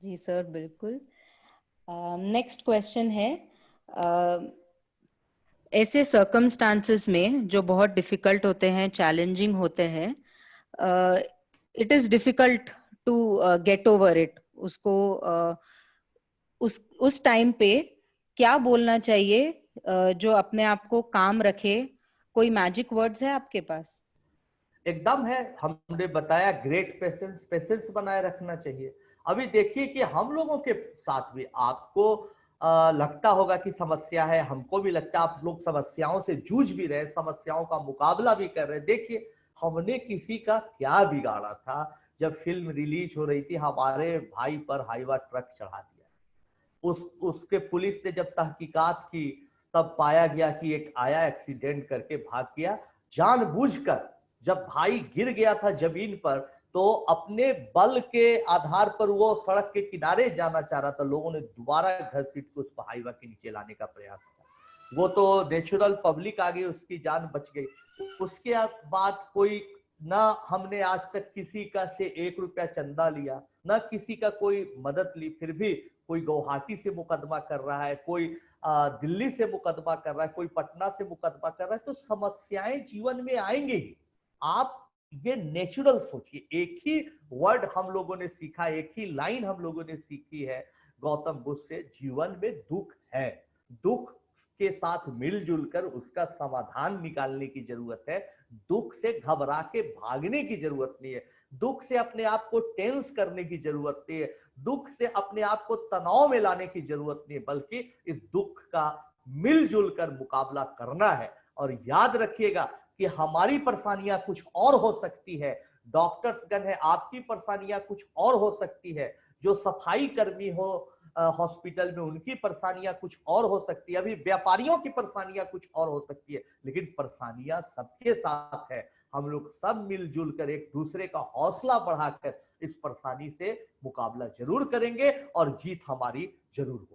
जी सर, बिल्कुल। नेक्स्ट क्वेश्चन है, ऐसे सर्कमस्टांसेस में जो बहुत डिफिकल्ट होते हैं, चैलेंजिंग होते हैं, it is difficult to get over it, उसको उस टाइम पे क्या बोलना चाहिए जो अपने आप को काम रखे? कोई मैजिक वर्ड्स है आपके पास? एकदम है, हमने बताया ग्रेट पेशेंस, पेशेंस बनाए रखना चाहिए। अभी देखिए कि हम लोगों के साथ भी आपको लगता होगा कि समस्या है, हमको भी लगता है, आप लोग समस्याओं से जूझ भी रहे, समस्याओं का मुकाबला भी कर रहे। देखिए हमने किसी का क्या बिगाड़ा था? जब फिल्म रिलीज हो रही थी, हमारे भाई पर हाईवा ट्रक चढ़ा दिया, उसके पुलिस ने जब तहकीकात की तब पाया गया कि एक आया एक्सीडेंट करके भाग गया। जानबूझकर जब भाई गिर गया था जमीन पर, तो अपने बल के आधार पर वो सड़क के किनारे जाना चाह रहा था, लोगों ने दोबारा घसीट के उस हाईवा के नीचे लाने का प्रयास किया। वो तो नेचुरल पब्लिक आ गई, उसकी जान बच गई। उसके बाद कोई ना, हमने आज तक किसी का से 1 रुपया चंदा लिया, ना किसी का कोई मदद ली, फिर भी कोई गुवाहाटी से मुकदमा कर रहा है, कोई दिल्ली से मुकदमा कर रहा है, कोई पटना से मुकदमा कर रहा है। तो समस्याएं जीवन में आएंगे ही। आप ये नेचुरल सोचिए। एक ही वर्ड हम लोगों ने सीखा, एक ही लाइन हम लोगों ने सीखी है गौतम बुद्ध से, जीवन में दुख है, दुख के साथ मिलजुल कर उसका समाधान निकालने की जरूरत है। दुख से घबरा के भागने की जरूरत नहीं है, दुख से अपने आप को टेंस करने की जरूरत नहीं है, दुख से अपने आप को तनाव में लाने की जरूरत नहीं है, बल्कि इस दुख का मिलजुल कर मुकाबला करना है। और याद रखिएगा कि हमारी परेशानियां कुछ और हो सकती है, डॉक्टर्स गण है, आपकी परेशानियां कुछ और हो सकती है, जो सफाई कर्मी हो हॉस्पिटल में उनकी परेशानियां कुछ और हो सकती है, अभी व्यापारियों की परेशानियां कुछ और हो सकती है, लेकिन परेशानियां सबके साथ है। हम लोग सब मिलजुल कर एक दूसरे का हौसला बढ़ाकर इस परेशानी से मुकाबला जरूर करेंगे और जीत हमारी जरूर होगी।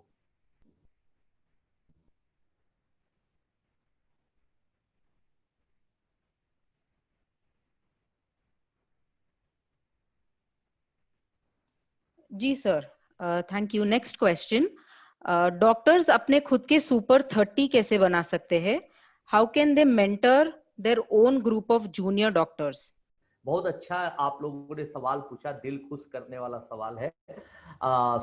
जी sir, thank you. Next question, doctors अपने खुद के सुपर 30 कैसे बना सकते हैं? How can they mentor their own group of junior doctors? बहुत अच्छा आप लोगों ने सवाल पूछा, दिल खुश करने वाला सवाल है।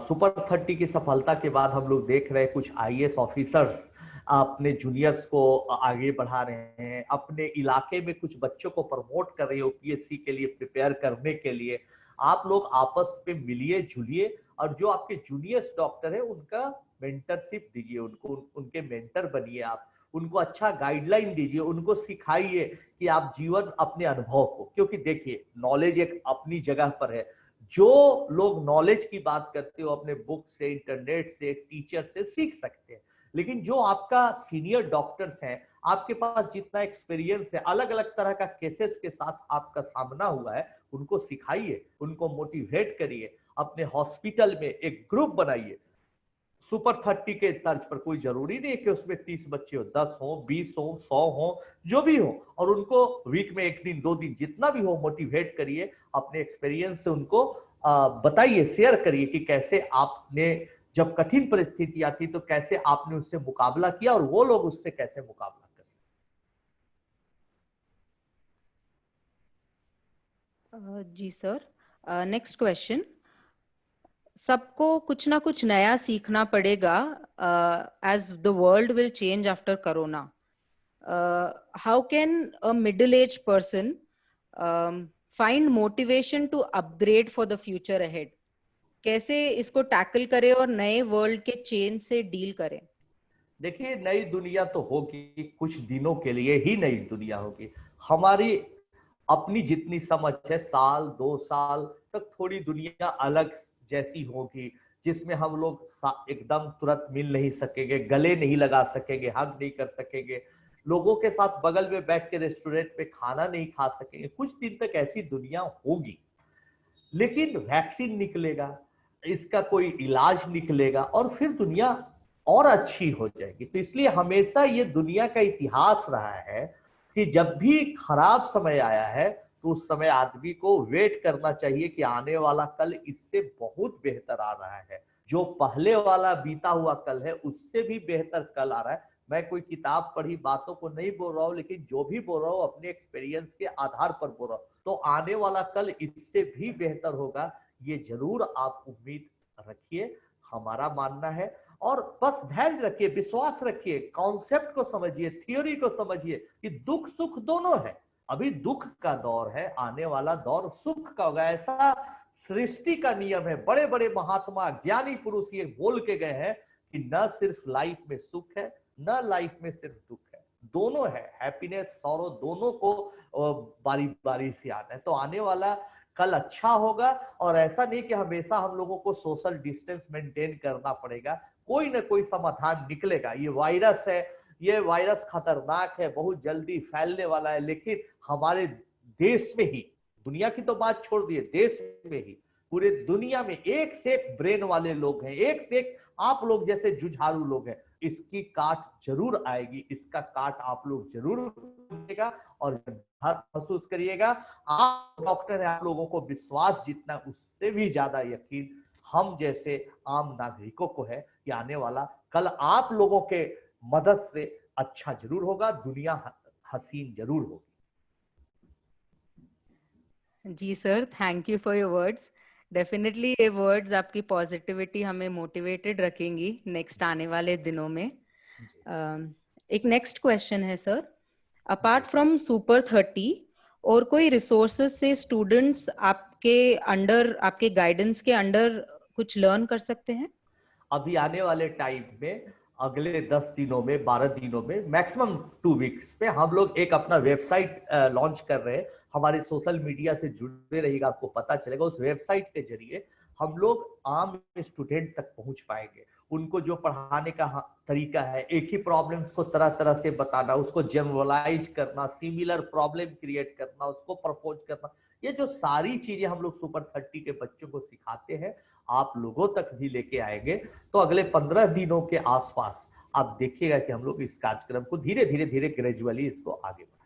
सुपर 30 की सफलता के बाद हम लोग देख रहे हैं कुछ आईएएस ऑफिसर्स अपने जूनियर्स को आगे बढ़ा रहे हैं, अपने इलाके में कुछ बच्चों को प्रमोट कर रहे हो यूपीएससी के लिए प्रिपेयर करने के लिए। आप लोग आपस में मिलिए जुलिए और जो आपके जूनियर्स डॉक्टर है उनका मेंटरशिप दीजिए, उनके मेंटर बनिए, आप उनको अच्छा गाइडलाइन दीजिए, उनको सिखाइए कि आप जीवन अपने अनुभव को, क्योंकि देखिए नॉलेज एक अपनी जगह पर है। जो लोग नॉलेज की बात करते हो अपने बुक से, इंटरनेट से, टीचर से सीख सकते हैं, लेकिन जो आपका सीनियर डॉक्टर्स हैं, आपके पास जितना एक्सपीरियंस है, अलग अलग तरह का केसेस के साथ आपका सामना हुआ है, उनको सिखाइए, उनको मोटिवेट करिए, अपने हॉस्पिटल में एक ग्रुप बनाइए। सुपर 30 के तर्ज पर, कोई जरूरी नहीं है कि उसमें 30 बच्चे हो, 10 हो, 20 हो, 100 हो, जो भी हो, और उनको वीक में 1 दिन 2 दिन जितना भी हो मोटिवेट करिए, अपने एक्सपीरियंस से उनको बताइए, शेयर करिए कि कैसे आपने जब कठिन परिस्थिति आती तो कैसे आपने उससे मुकाबला किया और वो लोग उससे कैसे मुकाबला करें। जी सर, नेक्स्ट क्वेश्चन, सबको कुछ ना कुछ नया सीखना पड़ेगा as the world will change after corona. How can a middle age person find motivation to upgrade for the future ahead? कैसे इसको टैकल करें और नए वर्ल्ड के चेंज से डील करें? देखिए नई दुनिया तो होगी, कुछ दिनों के लिए ही नई दुनिया होगी। हमारी अपनी जितनी समझ है, साल 2 साल तक थोड़ी दुनिया अलग जैसी होगी, जिसमें हम लोग एकदम तुरंत मिल नहीं सकेंगे, गले नहीं लगा सकेंगे, हग नहीं कर सकेंगे, लोगों के साथ बगल में बैठ के रेस्टोरेंट पे खाना नहीं खा सकेंगे। कुछ दिन तक ऐसी दुनिया होगी, लेकिन वैक्सीन निकलेगा, इसका कोई इलाज निकलेगा और फिर दुनिया और अच्छी हो जाएगी। तो इसलिए हमेशा ये दुनिया का इतिहास रहा है कि जब भी खराब समय आया है तो उस समय आदमी को वेट करना चाहिए कि आने वाला कल इससे बहुत बेहतर आ रहा है। जो पहले वाला बीता हुआ कल है उससे भी बेहतर कल आ रहा है। मैं कोई किताब पढ़ी बातों को नहीं बोल रहा हूँ, लेकिन जो भी बोल रहा हूँ अपने एक्सपीरियंस के आधार पर बोल रहा हूँ। तो आने वाला कल इससे भी बेहतर होगा, ये जरूर आप उम्मीद रखिए, हमारा मानना है। और बस धैर्य रखिए, विश्वास रखिए, कॉन्सेप्ट को समझिए, थ्योरी को समझिए कि दुख सुख दोनों है। अभी दुख का दौर है, आने वाला दौर सुख का होगा, ऐसा सृष्टि का नियम है। बड़े बड़े महात्मा ज्ञानी पुरुष ये बोल के गए हैं कि न सिर्फ लाइफ में सुख है, न लाइफ में सिर्फ दुख है, दोनों है। हैप्पीनेस सौरो दोनों को बारी बारी से आना है। तो आने वाला कल अच्छा होगा। और ऐसा नहीं कि हमेशा हम लोगों को सोशल डिस्टेंस मेंटेन करना पड़ेगा, कोई ना कोई समाधान निकलेगा। ये वायरस है, ये वायरस खतरनाक है, बहुत जल्दी फैलने वाला है, लेकिन हमारे देश में ही, दुनिया की तो बात छोड़ दिए, देश में ही पूरे दुनिया में एक से एक ब्रेन वाले लोग हैं, एक से एक आप लोग जैसे जुझारू लोग हैं। इसकी काट जरूर आएगी, इसका काट आप लोग जरूर लीजिएगा और महसूस करिएगा। आप डॉक्टर हैं, आप लोगों को विश्वास जितना उससे भी ज्यादा यकीन हम जैसे आम नागरिकों को है कि आने वाला कल आप लोगों के मदद से अच्छा जरूर होगा, दुनिया हसीन जरूर होगी। जी sir, thank you for your words. Definitely ये वर्ड्स आपकी पॉजिटिविटी हमें मोटिवेटेड रखेंगी नेक्स्ट आने वाले दिनों में। एक नेक्स्ट क्वेश्चन है सर, अपार्ट फ्रॉम सुपर 30 और कोई रिसोर्सेज से स्टूडेंट्स आपके अंडर, आपके गाइडेंस के अंडर कुछ लर्न कर सकते हैं? अभी आने वाले टाइम में अगले 10 दिनों में, 12 दिनों में, मैक्सिमम 2 वीक्स पे हम लोग एक अपना वेबसाइट लॉन्च कर रहे हैं। हमारे सोशल मीडिया से जुड़े रहिएगा, आपको पता चलेगा। उस वेबसाइट के जरिए हम लोग आम स्टूडेंट तक पहुंच पाएंगे। उनको जो पढ़ाने का तरीका है, एक ही प्रॉब्लम्स को तरह तरह से बताना, उसको जनरलाइज करना, सिमिलर प्रॉब्लम क्रिएट करना, उसको प्रपोज करना, ये जो सारी चीजें हम लोग सुपर 30 के बच्चों को सिखाते हैं, आप लोगों तक भी लेके आएंगे। तो अगले 15 दिनों के आसपास आप देखिएगा कि हम लोग इस कार्यक्रम को धीरे धीरे ग्रेजुअली इसको आगे बढ़ाएंगे।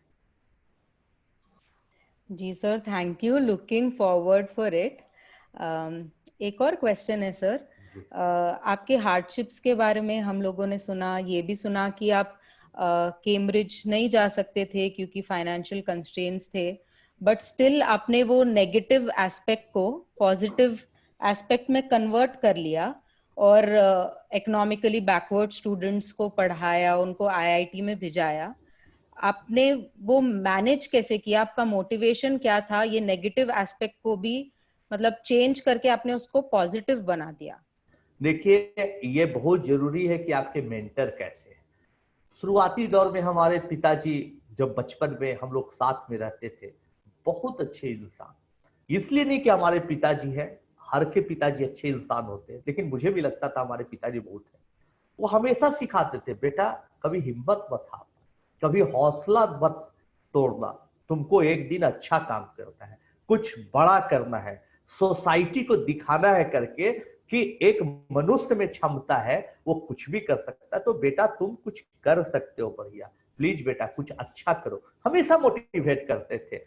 जी sir, thank you, looking forward for it. एक और क्वेश्चन है सर, आपके हार्डशिप्स के बारे में हम लोगों ने सुना, ये भी सुना कि आप कैम्ब्रिज नहीं जा सकते थे क्योंकि फाइनेंशियल कंस्ट्रेंट्स थे, बट स्टिल आपने वो नेगेटिव एस्पेक्ट को पॉजिटिव एस्पेक्ट में कन्वर्ट कर लिया और इकोनॉमिकली बैकवर्ड स्टूडेंट्स को पढ़ाया, उनको आईआईटी में भिजाया। आपने वो मैनेज कैसे किया? आपका मोटिवेशन क्या था? ये नेगेटिव एस्पेक्ट को भी मतलब चेंज करके आपने उसको पॉजिटिव बना दिया। देखिए, ये बहुत जरूरी है कि आपके मेंटर कैसे हैं। शुरुआती दौर में हमारे पिताजी, जब बचपन में हम लोग साथ में रहते थे, बहुत अच्छे इंसान, इसलिए नहीं कि हमारे पिताजी हैं, हर के पिताजी अच्छे इंसान होते हैं, लेकिन मुझे भी लगता था हमारे पिताजी बहुत है। वो हमेशा सिखाते थे, बेटा कभी हिम्मत मत हारना, कभी हौसला मत तोड़ना, तुमको एक दिन अच्छा काम करना है, कुछ बड़ा करना है, सोसाइटी को दिखाना है करके कि एक मनुष्य में क्षमता है, वो कुछ भी कर सकता है। तो बेटा तुम कुछ कर सकते हो, बढ़िया, प्लीज बेटा कुछ अच्छा करो, हमेशा मोटिवेट करते थे।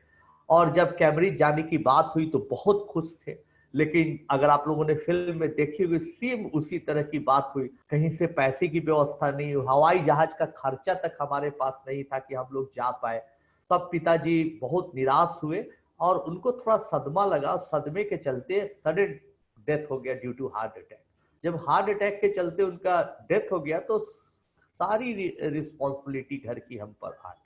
और जब कैम्ब्रिज जाने की बात हुई तो बहुत खुश थे। लेकिन अगर आप लोगों ने फिल्म में देखी हुई, सेम उसी तरह की बात हुई। कहीं से पैसे की व्यवस्था नहीं हुई, हवाई जहाज का खर्चा तक हमारे पास नहीं था कि हम लोग जा पाए। तब पिताजी बहुत निराश हुए और उनको थोड़ा सदमा लगा। सदमे के चलते सडन डेथ हो गया ड्यू टू हार्ट अटैक। जब हार्ट अटैक के चलते उनका डेथ हो गया तो सारी रिस्पॉन्सिबिलिटी घर की हम पर आ गई।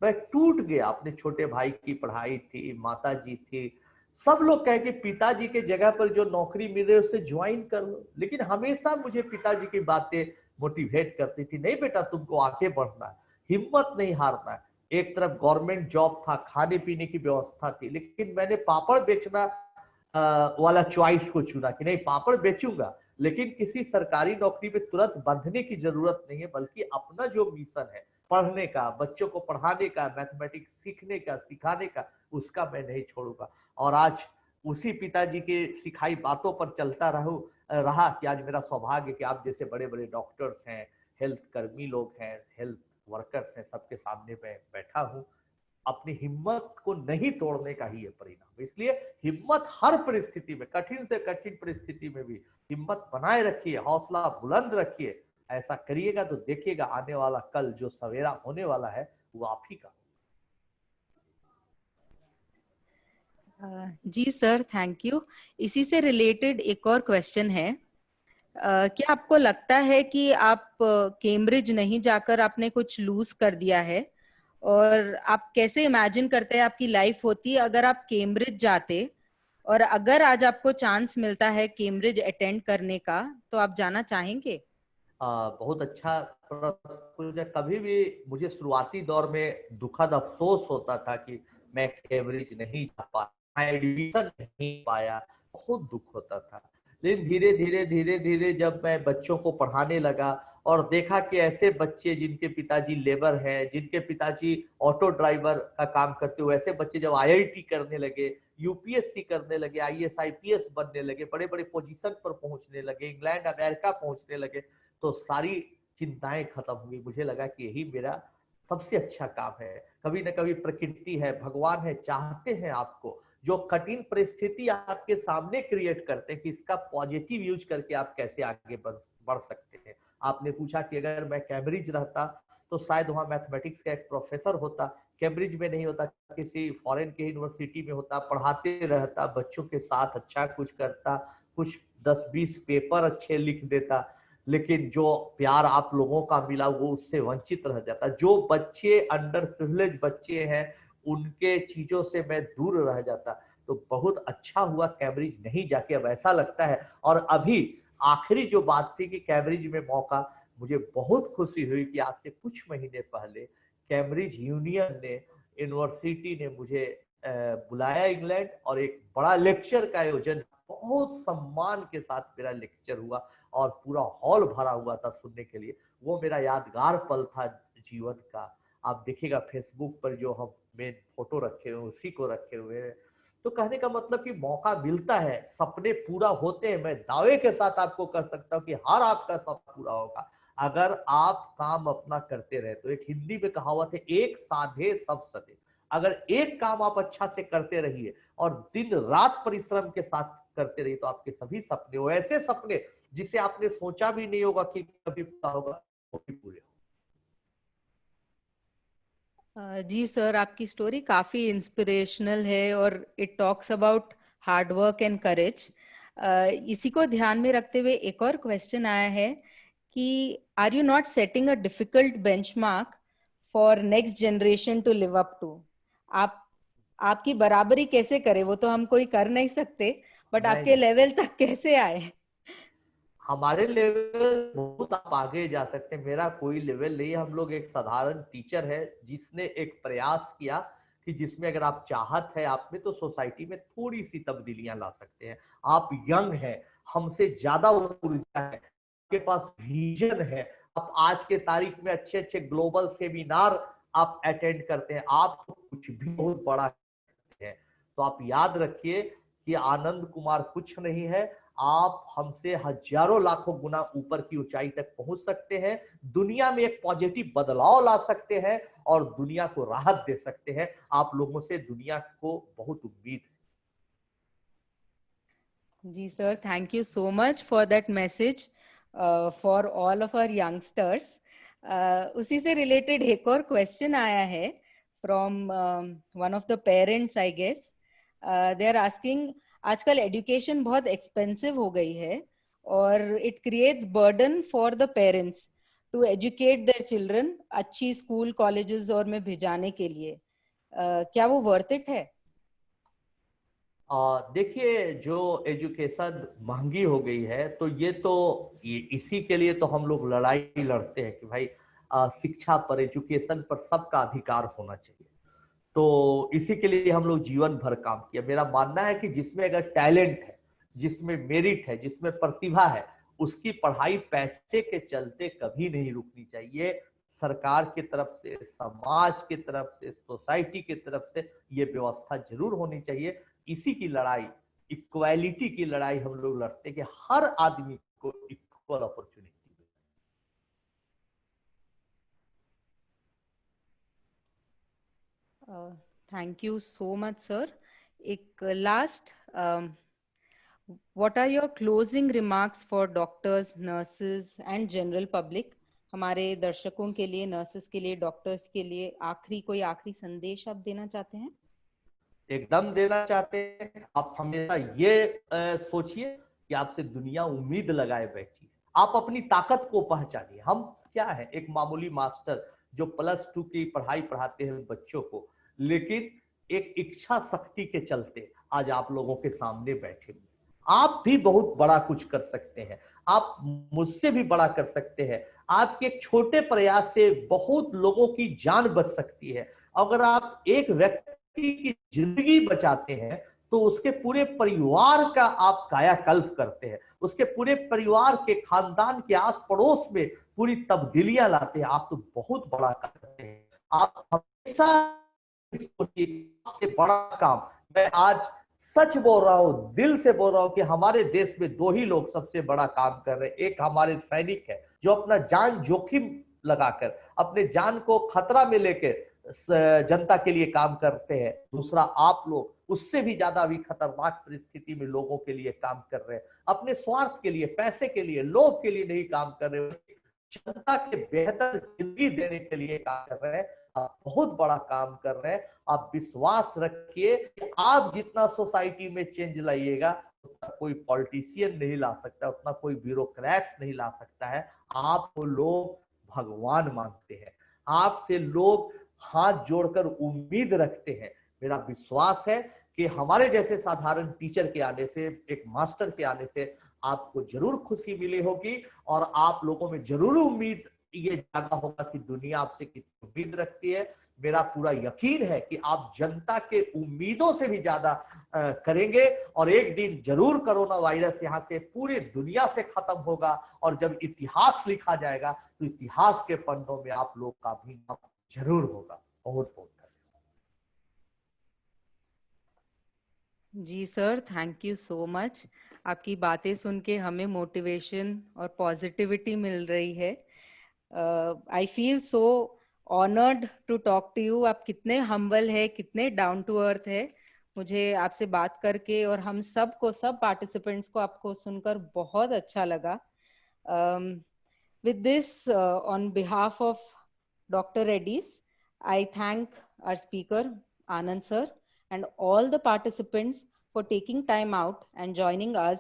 मैं टूट गया। अपने छोटे भाई की पढ़ाई थी, माता जी थी, सब लोग कहे कि पिताजी के जगह पर जो नौकरी मिल रही है उससे ज्वाइन कर लो। लेकिन हमेशा मुझे पिताजी की बातें मोटिवेट करती थी, नहीं बेटा तुमको आगे बढ़ना है, हिम्मत नहीं हारना है। एक तरफ गवर्नमेंट जॉब था, खाने पीने की व्यवस्था थी, लेकिन मैंने पापड़ बेचना वाला चॉइस को चुना कि नहीं, पापड़ बेचूंगा, लेकिन किसी सरकारी नौकरी में तुरंत बंधने की जरूरत नहीं है, बल्कि अपना जो मिशन है पढ़ने का, बच्चों को पढ़ाने का, मैथमेटिक्स सीखने का, सिखाने का, उसका मैं नहीं छोड़ूंगा। और आज उसी पिताजी के सिखाई बातों पर चलता रहा कि आज मेरा सौभाग्य कि आप जैसे बड़े बड़े डॉक्टर्स हैं, हेल्थ कर्मी लोग हैं, हेल्थ वर्कर्स हैं, सबके सामने मैं बैठा हूँ। अपनी हिम्मत को नहीं तोड़ने का ही ये परिणाम। इसलिए हिम्मत हर परिस्थिति में, कठिन से कठिन परिस्थिति में भी हिम्मत बनाए रखिए, हौसला बुलंद रखिए। ऐसा करिएगा तो देखिएगा आने वाला कल जो सवेरा होने वाला है वो आप ही का। जी सर, थैंक यू। इसी से रिलेटेड एक और क्वेश्चन है। क्या आपको लगता है कि आप कैम्ब्रिज नहीं जाकर आपने कुछ लूज कर दिया है? और आप कैसे इमेजिन करते हैं आपकी लाइफ होती अगर आप कैम्ब्रिज जाते? और अगर आज आपको चांस मिलता है कैम्ब्रिज अटेंड करने का, तो आप जाना चाहेंगे? बहुत अच्छा प्रश्न पूछा। कभी भी मुझे शुरुआती दौर में दुखद अफसोस होता था कि मैं कैम्ब्रिज नहीं जा पाया, एडमिशन नहीं पाया, बहुत दुख होता था। लेकिन धीरे धीरे धीरे धीरे जब मैं बच्चों को पढ़ाने लगा और देखा कि ऐसे बच्चे जिनके पिताजी लेबर हैं, जिनके पिताजी ऑटो ड्राइवर का काम करते हुए, ऐसे बच्चे जब आईआईटी करने लगे, यूपीएससी करने लगे, आईएएस आईपीएस बनने लगे, बड़े बड़े पोजीशन पर पहुंचने लगे, इंग्लैंड अमेरिका पहुंचने लगे, तो सारी चिंताएं खत्म हुई। मुझे लगा कि यही मेरा सबसे अच्छा काम है। कभी ना कभी प्रकृति है, भगवान है, चाहते हैं आपको, जो कठिन परिस्थिति आपके सामने क्रिएट करते हैं कि इसका पॉजिटिव यूज करके आप कैसे आगे बढ़ सकते हैं। आपने पूछा कि अगर मैं कैम्ब्रिज रहता तो शायद वहां मैथमेटिक्स का एक प्रोफेसर होता, कैम्ब्रिज में नहीं होता, किसी फॉरेन के यूनिवर्सिटी में होता, पढ़ाते रहता, बच्चों के साथ अच्छा कुछ करता, कुछ 10-20 पेपर अच्छे लिख देता। लेकिन जो प्यार आप लोगों का मिला वो उससे वंचित रह जाता। जो बच्चे अंडर प्रिविलेज बच्चे हैं उनके चीजों से मैं दूर रह जाता। तो बहुत अच्छा हुआ कैम्ब्रिज नहीं जाके, अब ऐसा लगता है। और अभी आखिरी जो बात थी कि कैम्ब्रिज में मौका, मुझे बहुत खुशी हुई कि आज से कुछ महीने पहले कैम्ब्रिज यूनियन ने, यूनिवर्सिटी ने मुझे बुलाया इंग्लैंड और एक बड़ा लेक्चर का आयोजन, बहुत सम्मान के साथ मेरा लेक्चर हुआ और पूरा हॉल भरा हुआ था सुनने के लिए। वो मेरा यादगार पल था जीवन का। आप देखिएगा फेसबुक पर जो हम मेन फोटो रखे हुए उसी को रखे हुए हैं। तो कहने का मतलब कि मौका मिलता है, सपने पूरा होते हैं। मैं दावे के साथ आपको कर सकता हूँ कि हर आपका सपना पूरा होगा अगर आप काम अपना करते रहे। तो एक हिंदी में कहावत है, एक साधे सब सधे। अगर एक काम आप अच्छा से करते रहिए और दिन रात परिश्रम के साथ करते रहिए तो आपके सभी सपने, वो ऐसे सपने जिसे आपने सोचा भी नहीं होगा कि कभी पूरा होगा, वो भी पूरे होगा। जी सर, आपकी स्टोरी काफी इंस्पिरेशनल है और it talks about hard work and courage. इसी को ध्यान में रखते हुए एक और क्वेश्चन आया है कि are you not setting a difficult benchmark for next generation to live up to? आप आपकी बराबरी कैसे करें? वो तो हम कोई कर नहीं सकते, बट नहीं आपके नहीं, लेवल तक कैसे आए? हमारे लेवल बहुत आप आगे जा सकते हैं। मेरा कोई लेवल नहीं है। हम लोग एक साधारण टीचर है जिसने एक प्रयास किया कि जिसमें अगर आप चाहत है आप में तो सोसाइटी में थोड़ी सी तब्दीलियां ला सकते हैं। आप यंग हैं, हमसे ज्यादा ऊर्जा है, आपके पास विजन है, आप आज के तारीख में अच्छे अच्छे ग्लोबल सेमिनार आप अटेंड करते हैं, आप कुछ भी बहुत बड़ा है। तो आप याद रखिए कि आनंद कुमार कुछ नहीं है। आप हमसे हजारों लाखों गुना ऊपर की ऊंचाई तक पहुंच सकते हैं, दुनिया में एक पॉजिटिव बदलाव ला सकते हैं और दुनिया को राहत दे सकते हैं। आप लोगों से दुनिया को बहुत उम्मीद है। जी sir, thank you so much for that message for all of our youngsters. उसी से रिलेटेड एक और क्वेश्चन आया है from one of the parents, I guess. They are asking, आजकल एजुकेशन बहुत एक्सपेंसिव हो गई है और it creates burden for the parents to educate their children अच्छी स्कूल कॉलेजेस और में भेजाने के लिए। क्या वो वर्थ इट है? देखिए, जो एजुकेशन महंगी हो गई है तो इसी के लिए तो हम लोग लड़ाई लड़ते हैं कि भाई शिक्षा पर, एजुकेशन पर सबका अधिकार होना चाहिए। तो इसी के लिए हम लोग जीवन भर काम किया। मेरा मानना है कि जिसमें अगर टैलेंट है, जिसमें मेरिट है, जिसमें प्रतिभा है, उसकी पढ़ाई पैसे के चलते कभी नहीं रुकनी चाहिए। सरकार की तरफ से, समाज की तरफ से, सोसाइटी की तरफ से ये व्यवस्था जरूर होनी चाहिए। इसी की लड़ाई, इक्वालिटी की लड़ाई हम लोग लड़ते हैं कि हर आदमी को equal opportunity. Thank you so much, sir. एक last, what are your closing remarks for doctors, nurses and general public? हमारे दर्शकों के लिए, नर्सेस के लिए, डॉक्टर्स के लिए कोई आखिरी संदेश आप देना चाहते हैं? एकदम देना चाहते हैं। आप हमेशा ये सोचिए कि आपसे दुनिया उम्मीद लगाए बैठी है। आप अपनी ताकत को पहचानिए। हम क्या है, एक मामूली मास्टर जो +2 की पढ़ाई पढ़ाते हैं बच्चों को, लेकिन एक इच्छा शक्ति के चलते आज आप लोगों के सामने बैठे हुए। आप भी बहुत बड़ा कुछ कर सकते हैं, आप मुझसे भी बड़ा कर सकते हैं। आपके एक छोटे प्रयास से बहुत लोगों की जान बच सकती है। अगर आप एक व्यक्ति की जिंदगी बचाते हैं तो उसके पूरे परिवार का आप कायाकल्प करते हैं, उसके पूरे परिवार के, खानदान के, आस पड़ोस में पूरी तब्दीलियां लाते हैं। आप तो बहुत बड़ा करते हैं। आप हमेशा सबसे बड़ा काम, मैं आज सच बोल रहा हूं, दिल से बोल रहा हूं कि हमारे देश में 2 ही लोग सबसे बड़ा काम कर रहे हैं। एक हमारे सैनिक है जो अपना जान जोखिम लगाकर, अपने जान को खतरा में लेकर जनता के लिए काम करते हैं। दूसरा आप लोग, उससे भी ज्यादा अभी खतरनाक परिस्थिति में लोगों के लिए काम कर रहे हैं। अपने स्वार्थ के लिए, पैसे के लिए, लोभ के लिए नहीं काम कर रहे, जनता के बेहतर जिंदगी देने के लिए काम कर रहे हैं। आप बहुत बड़ा काम कर रहे हैं। आप विश्वास रखिए कि आप जितना सोसाइटी में चेंज लाइएगा उतना कोई पॉलिटिशियन नहीं ला सकता, उतना कोई ब्यूरोक्रेट नहीं ला सकता है। आपको लोग भगवान मानते हैं, आपसे लोग हाथ जोड़कर उम्मीद रखते हैं। मेरा विश्वास है कि हमारे जैसे साधारण टीचर के आने से, एक मास्टर के आने से आपको जरूर खुशी मिली होगी और आप लोगों में जरूर उम्मीद ये जागा होगा कि दुनिया आपसे कितनी उम्मीद रखती है। मेरा पूरा यकीन है कि आप जनता के उम्मीदों से भी ज्यादा करेंगे और एक दिन जरूर कोरोना वायरस यहाँ से पूरी दुनिया से खत्म होगा और जब इतिहास लिखा जाएगा तो इतिहास के पन्नों में आप लोग का भी नाम जरूर होगा। बहुत बहुत जी sir, thank you so much. आपकी बातें सुन के हमें मोटिवेशन और पॉजिटिविटी मिल रही है। I feel so honoured to talk to you. आप कितने हम्बल है, कितने डाउन टू अर्थ है। मुझे आपसे बात करके और हम सबको, सब पार्टिसिपेंट्स को आपको सुनकर बहुत अच्छा लगा। With this, on behalf of Dr. Reddy's, I thank our speaker, Anand sir, and all the participants for taking time out and joining us